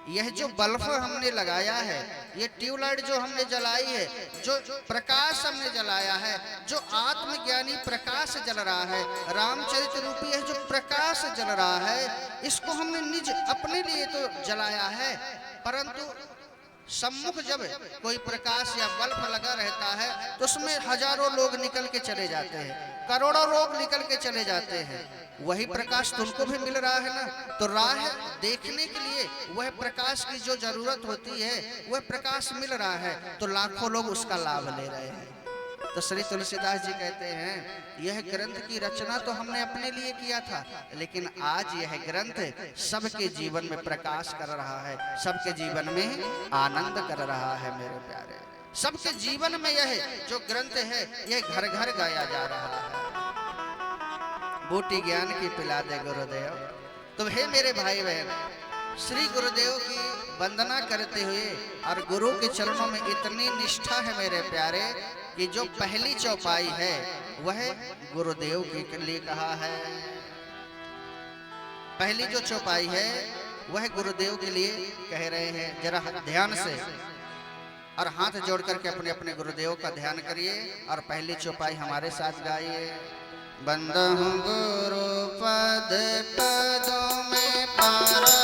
यह जो बल्ब हमने लगाया है, ये ट्यूबलाइट जो हमने जलाई है, जो प्रकाश हमने जलाया है, जो आत्मज्ञानी प्रकाश जल रहा है, रामचरित रूपी यह जो प्रकाश जल रहा है, इसको हमने निज अपने लिए तो जलाया है, परंतु सम्मुख जब कोई प्रकाश या बल्ब लगा रहता है तो उसमें हजारों लोग निकल के चले जाते हैं, करोड़ों लोग निकल के चले जाते हैं। वही प्रकाश तुमको भी मिल रहा है ना, तो राह देखने के लिए वह प्रकाश की जो जरूरत होती है वह प्रकाश मिल रहा है, तो लाखों लोग उसका लाभ ले रहे हैं। तो श्री तुलसीदास जी कहते हैं, यह ग्रंथ की रचना तो हमने अपने लिए किया था, लेकिन आज यह ग्रंथ सबके जीवन में प्रकाश कर रहा है, सबके जीवन में आनंद कर रहा है मेरे प्यारे। सबके जीवन में यह जो ग्रंथ है यह घर घर गाया जा रहा है। बूटी ज्ञान की पिला दे गुरुदेव। तो हे मेरे भाई बहन, श्री गुरुदेव की वंदना करते हुए और गुरु के चरणों में इतनी निष्ठा है मेरे प्यारे कि जो पहली चौपाई है वह गुरुदेव के लिए कहा है। पहली जो चौपाई है वह गुरुदेव के लिए कह रहे हैं। जरा ध्यान से और हाथ जोड़ करके अपने अपने गुरुदेव का ध्यान करिए और पहली चौपाई हमारे साथ गाइए। बंदहु गुरु पद पदों में पारा,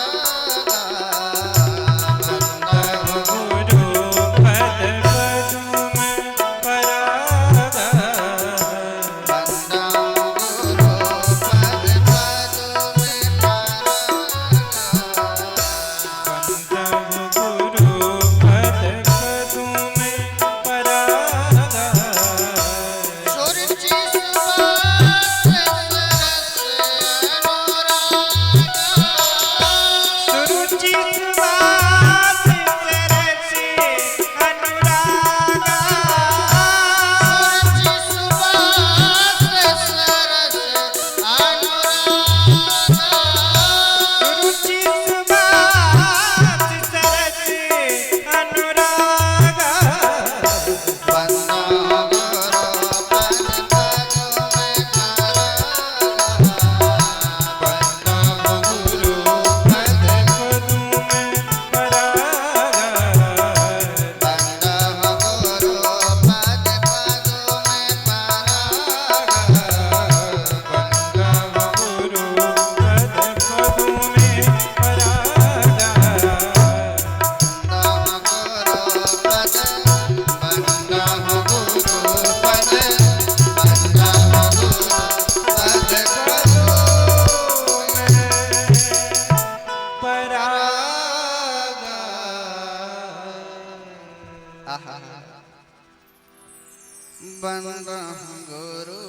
बंदह गुरु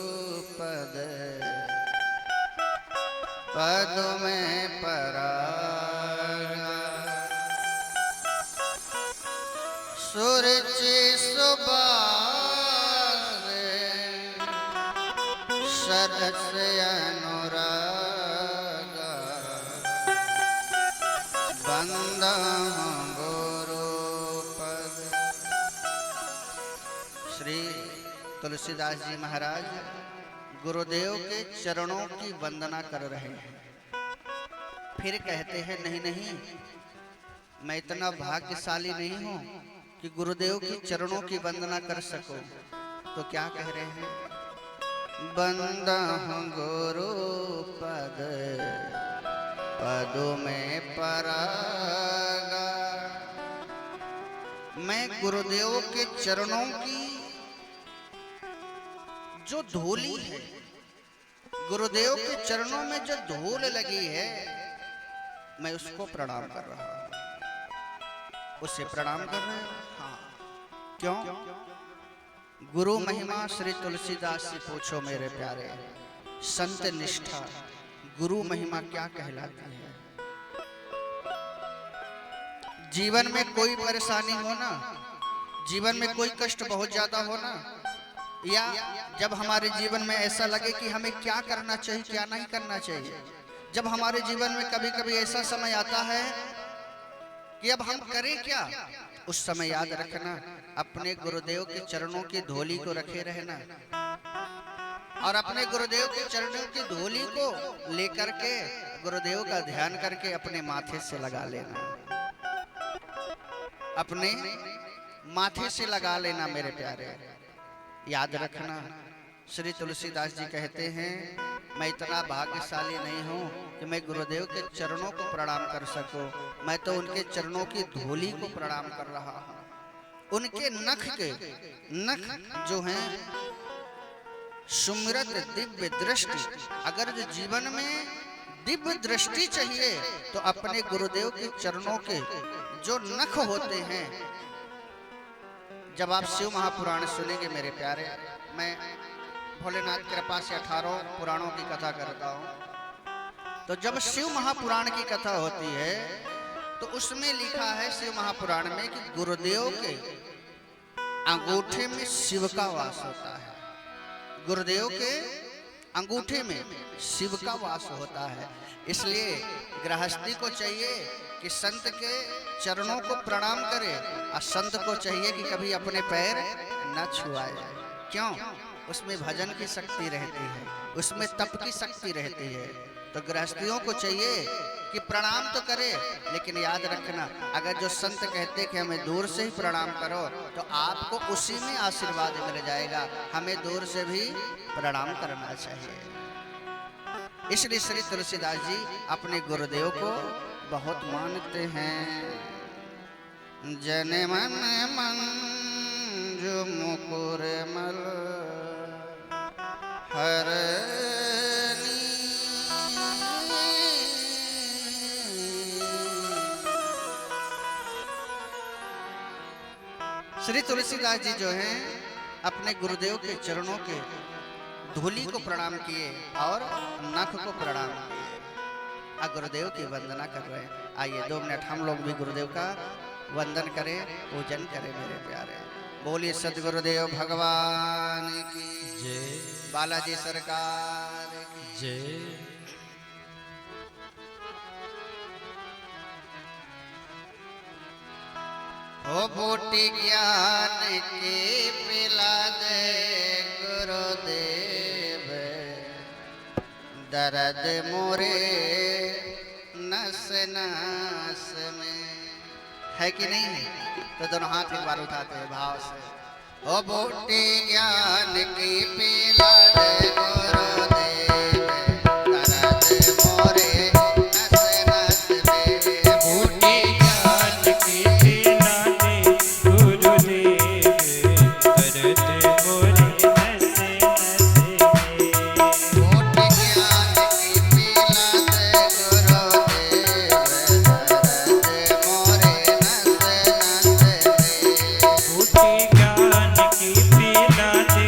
पद में परागा सुरुचि सुबास सरस अनुरागा बंदह गुरु पद। श्री तुलसीदास जी महाराज गुरुदेव के चरणों की वंदना कर रहे हैं। फिर कहते हैं नहीं नहीं, मैं इतना भाग्यशाली नहीं हूं कि गुरुदेव की चरणों की वंदना कर सकूं। तो क्या कह रहे हैं? बंदह गुरु पद में परागा। मैं गुरुदेव के चरणों की जो धूली है, गुरुदेव के चरणों में जो धूल लगी है, मैं उसको प्रणाम कर रहा हूं। उसे प्रणाम कर रहे हो? हाँ। क्यों? गुरु महिमा श्री तुलसीदास से पूछो मेरे प्यारे। संत निष्ठा गुरु महिमा क्या कहलाती है? जीवन में कोई परेशानी हो ना, जीवन में कोई कष्ट बहुत ज्यादा हो ना, या जब हमारे जीवन में ऐसा लगे कि हमें क्या करना चाहिए क्या नहीं करना चाहिए, जब हमारे जीवन में कभी कभी ऐसा समय आता है कि अब हम करें क्या, उस समय याद रखना अपने गुरुदेव के चरणों की धूली को रखे रहना और अपने गुरुदेव के चरणों की धूली को लेकर के गुरुदेव का ध्यान करके अपने माथे से लगा लेना, अपने माथे से लगा लेना मेरे प्यारे। याद रखना श्री तुलसीदास जी कहते हैं मैं इतना भाग्यशाली नहीं हूँ कि मैं गुरुदेव के चरणों को प्रणाम कर सकूं, मैं तो उनके चरणों की धूली को प्रणाम कर रहा हूँ। उनके नख जो हैं सुमिरत दिव्य दृष्टि। अगर जो जीवन में दिव्य दृष्टि चाहिए तो अपने गुरुदेव के चरणों के जो नख होते हैं, जब आप शिव महापुराण सुनेंगे मेरे प्यारे, मैं भोलेनाथ कृपा से 18 पुराणों की कथा करता हूँ, तो जब शिव महापुराण की कथा होती है तो उसमें लिखा है शिव महापुराण में कि गुरुदेव के अंगूठे में शिव का वास होता है। गुरुदेव के अंगूठे में शिव का वास होता है। इसलिए गृहस्थी को चाहिए कि संत के चरणों को प्रणाम करे और संत को चाहिए कि कभी अपने पैर न छुआए। क्यों? उसमें भजन की शक्ति रहती है, उसमें तप की शक्ति रहती है। तो गृहस्थियों को चाहिए कि प्रणाम तो करे, लेकिन याद रखना अगर जो संत कहते कि हमें दूर से ही प्रणाम करो तो आपको उसी में आशीर्वाद मिल जाएगा। हमें दूर से भी प्रणाम करना चाहिए। इसलिए श्री तुलसीदास जी अपने गुरुदेव को बहुत मानते हैं। जन मन मंजू मुकुर मल हरनी श्री तुलसीदास जी जो हैं अपने गुरुदेव के चरणों के धूली को प्रणाम किए और नख को प्रणाम किए, गुरुदेव की वंदना कर रहे हैं। आइए 2 मिनट हम लोग भी गुरुदेव का वंदन करें, पूजन करें मेरे प्यारे। बोलिए सदगुरुदेव भगवान की जय, बालाजी सरकार की जय। हो बूटी ज्ञान की पिला दे गुरुदेव, दर्द मोरे नस नस में। है कि नहीं? तो दोनों हाथ एक बार उठाते हैं भाव से। हो बूटी ज्ञान की पिला दे गुरुदेव, दर्द मोरे नस नस में। बूटी ज्ञान की पिला दे गुरुदेव, दर्द मोरे नस नस में। बूटी ज्ञान की पिला दे गुरुदेव, दर्द मोरे नस नस में। बूटी ज्ञान की पिला दे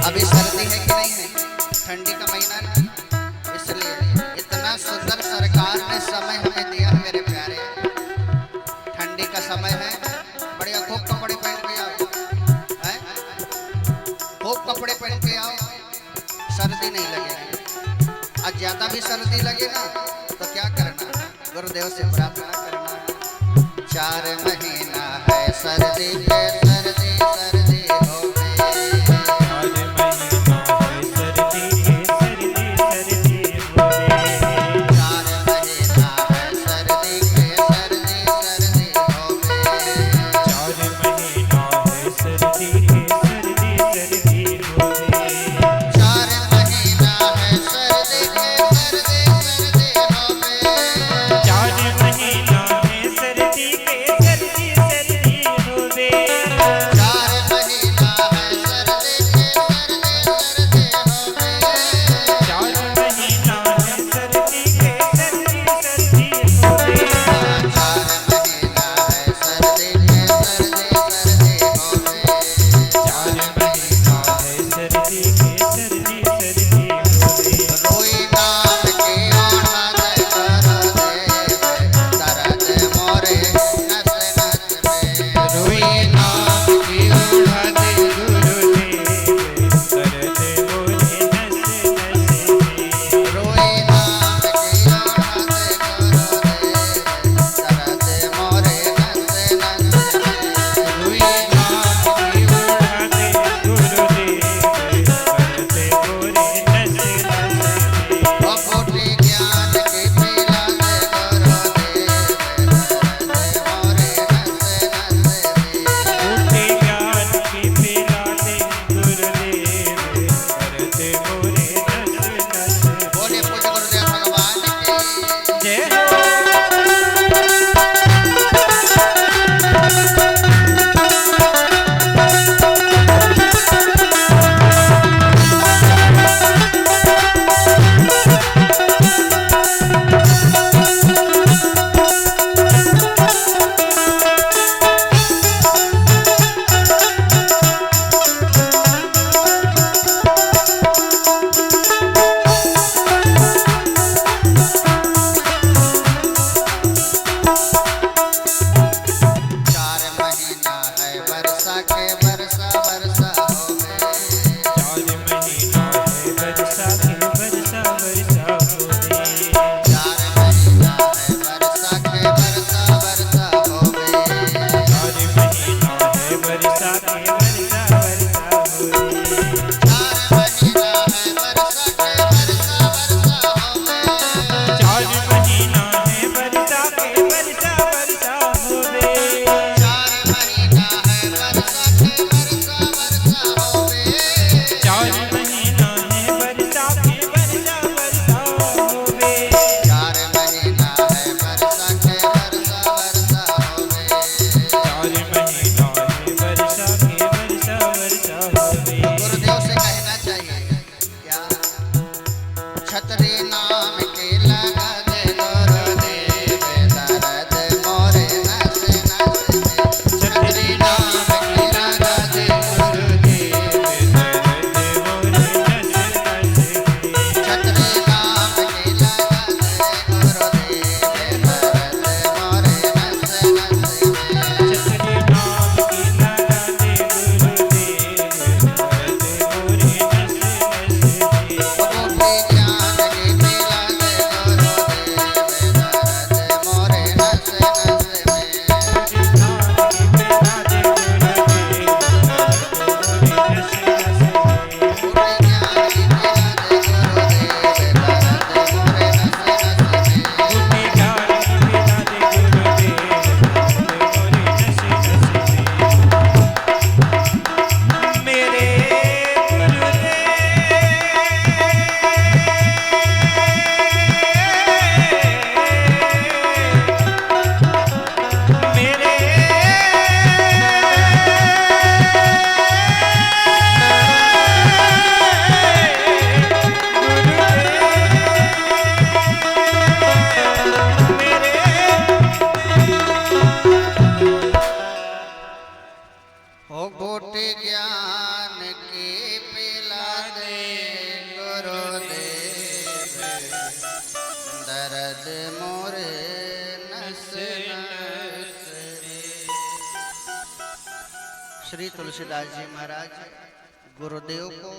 अभी सर्दी है कि नहीं है? ठंडी का महीना है, इसलिए इतना सुंदर सरकार ने समय हमें दिया है मेरे प्यारे। ठंडी का समय है, बढ़िया खूब कपड़े पहन के आओ, हैं? खूब कपड़े पहन के आओ, सर्दी नहीं लगेगी। आज ज्यादा भी सर्दी लगे ना तो क्या करना, गुरुदेव से प्रार्थना करना। 4 महीना है सर्दी के, सर्दी सर्दी हो गई। 4 महीना है सर्दी के, सर्दी सर्दी हो गई। 4 महीना है सर्दी के, सर्दी सर्दी हो गई। 4 महीना है सर्दी के, सर्दी सर्दी हो गई। 4 महीना है सर्दी के, सर्दी सर्दी हो गई। 4 महीना है सर्दी के, सर्दी सर्दी हो गई। ज्ञान की पिला दे गुरुदेव, दर्द मोरे नस नस में। श्री तुलसीदास जी महाराज गुरुदेव को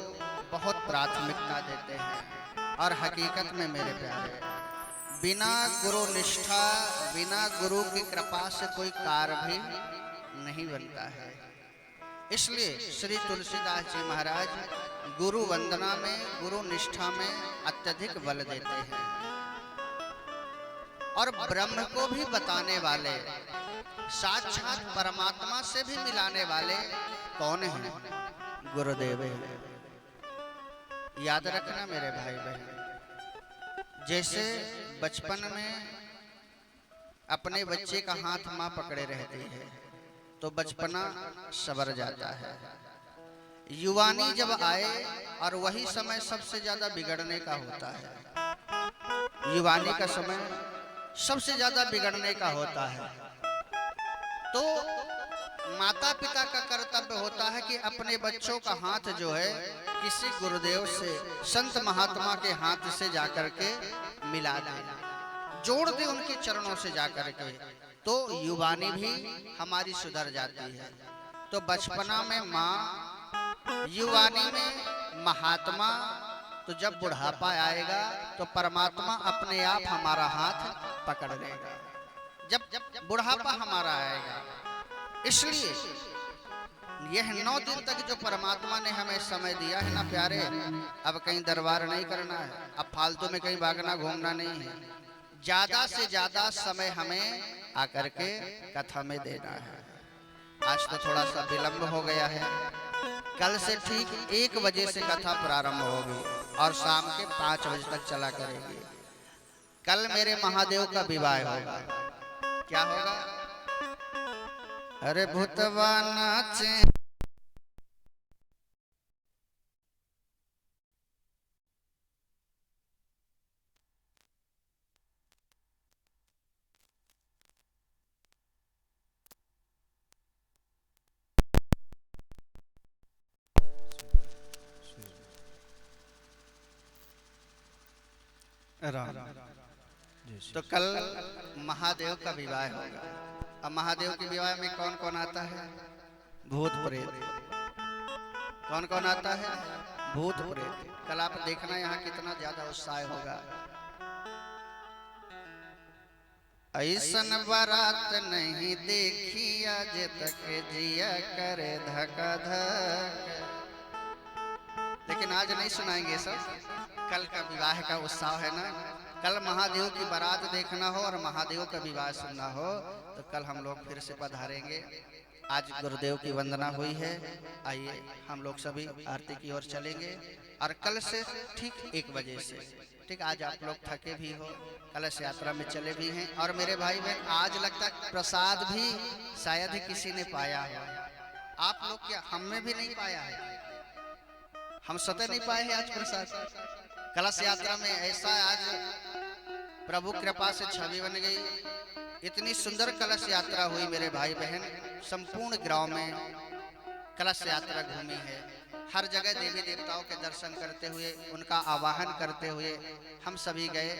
बहुत प्राथमिकता देते हैं। और हकीकत में मेरे प्यारे, बिना गुरु निष्ठा, बिना गुरु की कृपा से कोई कार्य भी नहीं बनता है। इसलिए श्री तुलसीदास जी महाराज गुरु वंदना में, गुरु निष्ठा में अत्यधिक बल देते हैं। और ब्रह्म को भी बताने वाले, साक्षात परमात्मा से भी मिलाने वाले कौन हैं? गुरुदेव हैं। याद रखना मेरे भाई बहन, जैसे बचपन में अपने बच्चे का हाथ माँ पकड़े रहती है तो बचपना सवर जाता है। युवानी जब आए और वही समय सबसे ज्यादा बिगड़ने का होता है। युवानी का समय सबसे ज्यादा बिगड़ने का होता है। तो माता पिता का कर्तव्य होता है कि अपने बच्चों का हाथ जो है किसी गुरुदेव से, संत महात्मा के हाथ से जाकर के मिला दे, जोड़ दे उनके चरणों से जाकर के, तो युवानी भी हमारी सुधर जाती है। तो बचपना में माँ, युवानी में महात्मा, तो जब बुढ़ापा आएगा तो परमात्मा अपने आप हमारा हाथ पकड़ लेगा, जब बुढ़ापा हमारा आएगा। इसलिए यह 9 दिन तक जो परमात्मा ने हमें समय दिया है ना प्यारे, अब कहीं दरबार नहीं करना है, अब फालतू में कहीं भागना घूमना नहीं है। ज्यादा से ज्यादा समय हमें आकर के कथा में देना है। आज तो थोड़ा सा विलंब हो गया है, कल से ठीक 1 बजे से कथा प्रारंभ होगी और शाम के 5 बजे तक चला करेगी। कल मेरे महादेव का विवाह होगा। क्या होगा? अरे भूतवा नाचे, तो कल महादेव का विवाह होगा। अब महादेव के विवाह में कौन कौन आता है? भूत प्रेत। कौन कौन आता है? भूत प्रेत। कल आप देखना यहाँ कितना ज्यादा उत्साह होगा। ऐसन बारात नहीं देखी आज तक, जिया करे धका धक। लेकिन आज नहीं सुनाएंगे सब, कल का विवाह का उत्साह है ना। कल महादेव की बारात देखना हो और महादेव का विवाह सुनना हो तो कल हम लोग फिर से पधारेंगे। आज गुरुदेव की वंदना हुई है, आइए हम लोग सभी आरती की ओर चलेंगे। और कल से ठीक 1 बजे से, ठीक, आज आप लोग थके भी हो, कलश यात्रा में चले भी हैं। और मेरे भाई बहन, आज लगता है प्रसाद भी शायद ही किसी ने पाया है। आप लोग क्या, हम में भी नहीं पाया है, हम स्वतः नहीं पाए हैं आज प्रसाद। कलश यात्रा में ऐसा आज प्रभु कृपा से छवि बन गई, इतनी सुंदर कलश यात्रा हुई मेरे भाई बहन। संपूर्ण गांव में कलश यात्रा घूमी है, हर जगह देवी देवताओं के दर्शन करते हुए, उनका आवाहन करते हुए हम सभी गए।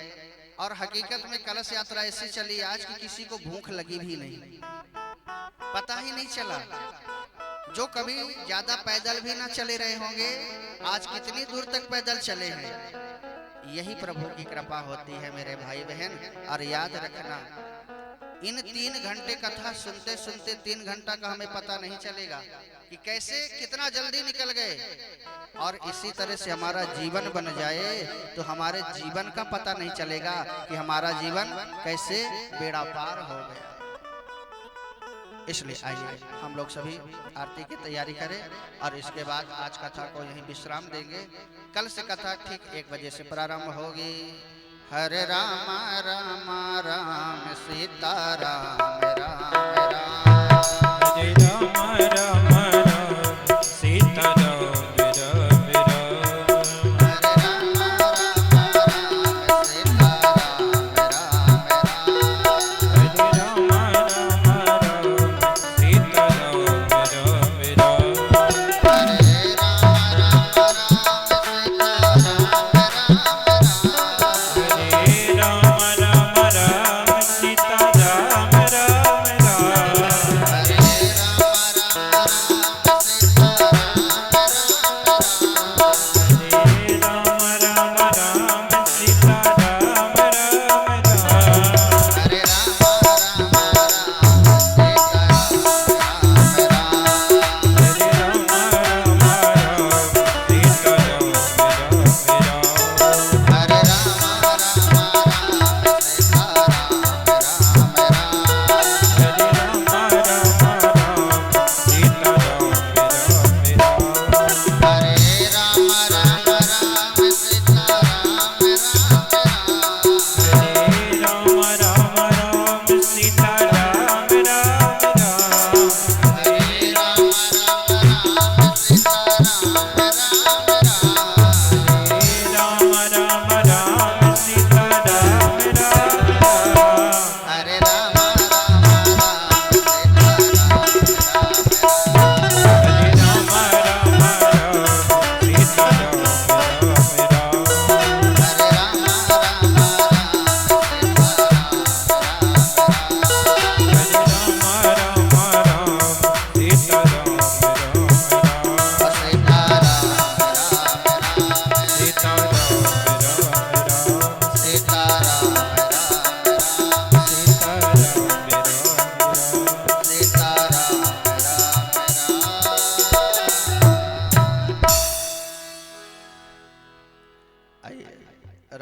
और हकीकत में कलश यात्रा ऐसी चली आज कि किसी को भूख लगी भी नहीं, पता ही नहीं चला। जो कभी ज्यादा पैदल भी ना चले रहे होंगे, आज कितनी दूर तक पैदल चले हैं। यही प्रभु की कृपा होती है मेरे भाई बहन। और याद रखना, इन 3 घंटे कथा सुनते सुनते 3 घंटा का हमें पता नहीं चलेगा कि कैसे कितना जल्दी निकल गए। और इसी तरह से हमारा जीवन बन जाए तो हमारे जीवन का पता नहीं चलेगा कि हमारा जीवन कैसे बेड़ा पार हो गया। इसलिए आइए हम लोग सभी आरती की तैयारी करें और इसके बाद आज कथा को यहीं विश्राम देंगे। कल से कथा ठीक 1 बजे से प्रारंभ होगी। हरे राम राम राम सीता राम राम राम, हरे राम राम राम सीता राम राम राम, हरे राम राम राम सीता राम राम राम, हरे राम राम राम सीता राम राम राम,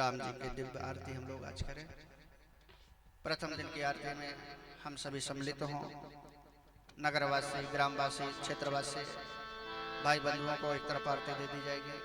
राम जी की दिव्य आरती हम लोग आज करें। प्रथम दिन की आरती में हम सभी सम्मिलित हों, नगरवासी, ग्रामवासी, क्षेत्रवासी भाई बंधुओं को एक तरफ आरती दे दी जाएगी।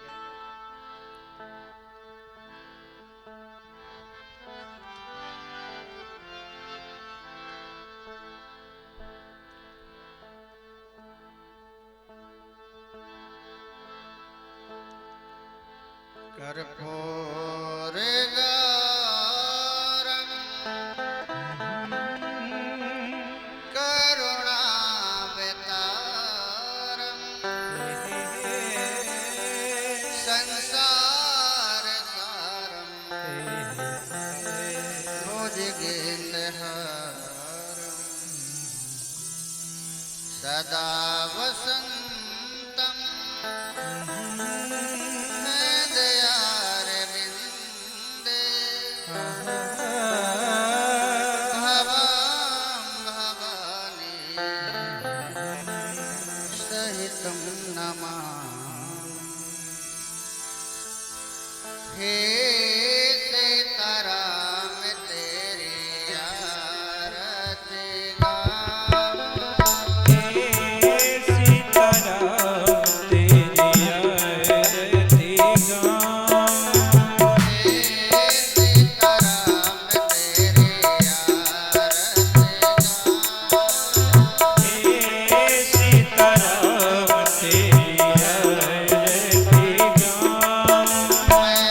कर्पूर गौरम करुणावतारम संसार सारम भुजगेन्द्रहारम सदा वसंतम हे सीताराम तेरी आरती गाऊं। हे सीताराम तेरी आरती गाऊं। हे सीताराम तेरी आरती गाऊं। हे सीताराम तेरी आरती गाऊं। मैं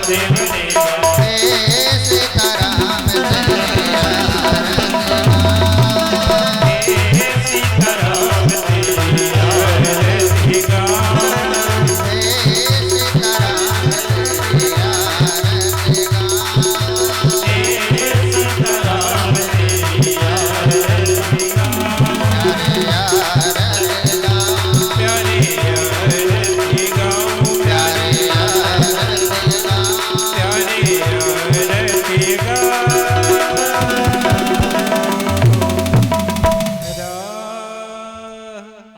देव देवा हे सीताराम तेरी आरती गाऊं। हे सीताराम तेरी आरती गाऊं। हे सीताराम तेरी आरती गाऊं। प्यारी आरती गाऊं। प्यारी आरती गाऊं। प्यारी आरती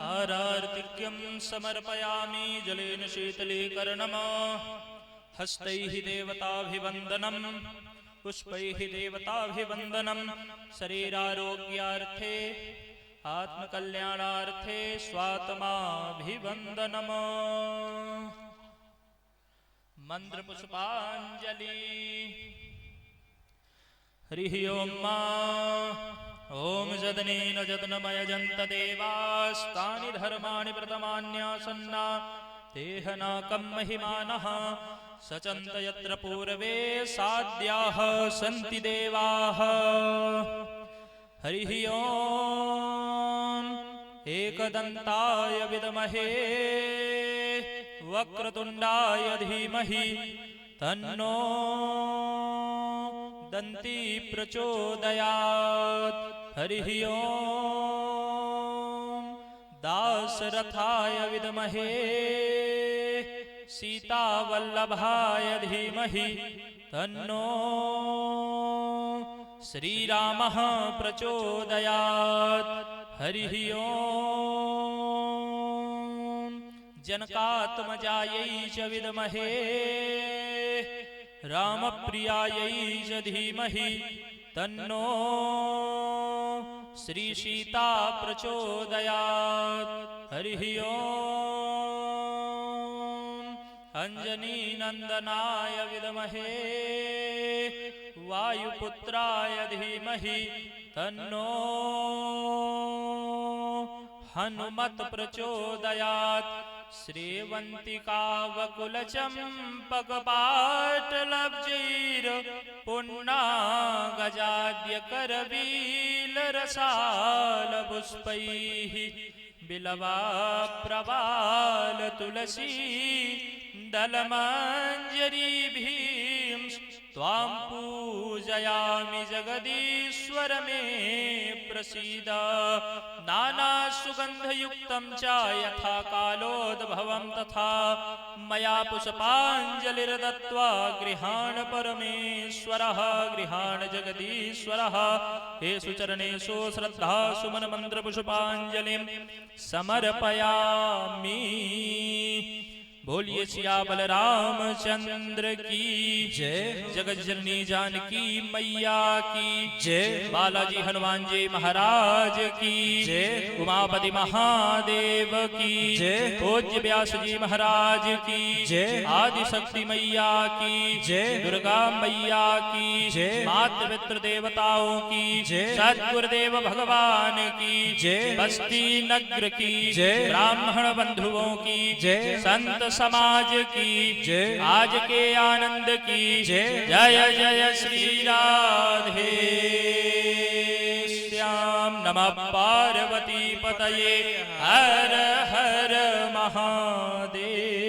आरार्तिक्यं समर्पयामि जलेन शीतलीकरणम् हस्तैः देवताभिवन्दनं पुष्पैः देवताभिवन्दनं शरीरारोग्यार्थे आत्मकल्याणार्थे स्वात्माभिवन्दनम् मन्त्रपुष्पाञ्जलि हरिः ओं ॐ जदनेन जदनमयजन्त देवास्तानि धर्माणि प्रथमान्यासन्ना तेह नाकं महिमानः सचन्त यत्र पूर्वे साद्याः सन्ति देवाः हरिः ओम् एकदन्ताय विद्महे वक्रतुण्डाय धीमहि तन्नो दन्ती प्रचोदयात् हरिः ओम् दासरथाय विद्महे सीतावल्लभाय धीमहि तन्नो श्रीरामः प्रचोदयात् हरिः ओम् जनकात्मजायै च विद्महे रामप्रियायै च धीमहि तन्नो श्रीसीता प्रचोदयात् हरिः ओम् अंजनीनन्दनाय विद्महे वायुपुत्राय धीमहि तन्नो हनुमत् प्रचोदयात् श्रीवन्तिकावकुलचम्पकपाटलब्जैर् पुण्णागजाद्यकरवीलरसालपुष्पैः बिलवाप्रवालतुलसी दलमञ्जरीभिः त्वां पूजयामि जगदीश्वर मे प्रसीद नानासुगन्धयुक्तं च यथा कालोद्भवं तथा मया पुष्पाञ्जलिर्दत्त्वा गृहाण परमेश्वरः गृहाण जगदीश्वरः येषु चरणेषु श्रद्धा सुमन मन्त्रपुष्पाञ्जलिं समर्पयामि। बोलिए सियावल रामचंद्र की जय। जगत जननी जानकी मैया की जय। बालाजी हनुमान जी महाराज की जय। उमापति महादेव की जय। पूज्य व्यास जी महाराज की जय। आदि शक्ति मैया की जय। दुर्गा मैया की जय। मातृ पितृ देवताओं की जय। सद्गुरुदेव भगवान की जय। बस्ती नगर की जय। ब्राह्मण बंधुओं की जय। संत समाज की जय। आज के आनंद की जय। जय जय श्री राधे श्याम नमः पार्वती पतये हर हर महादेव।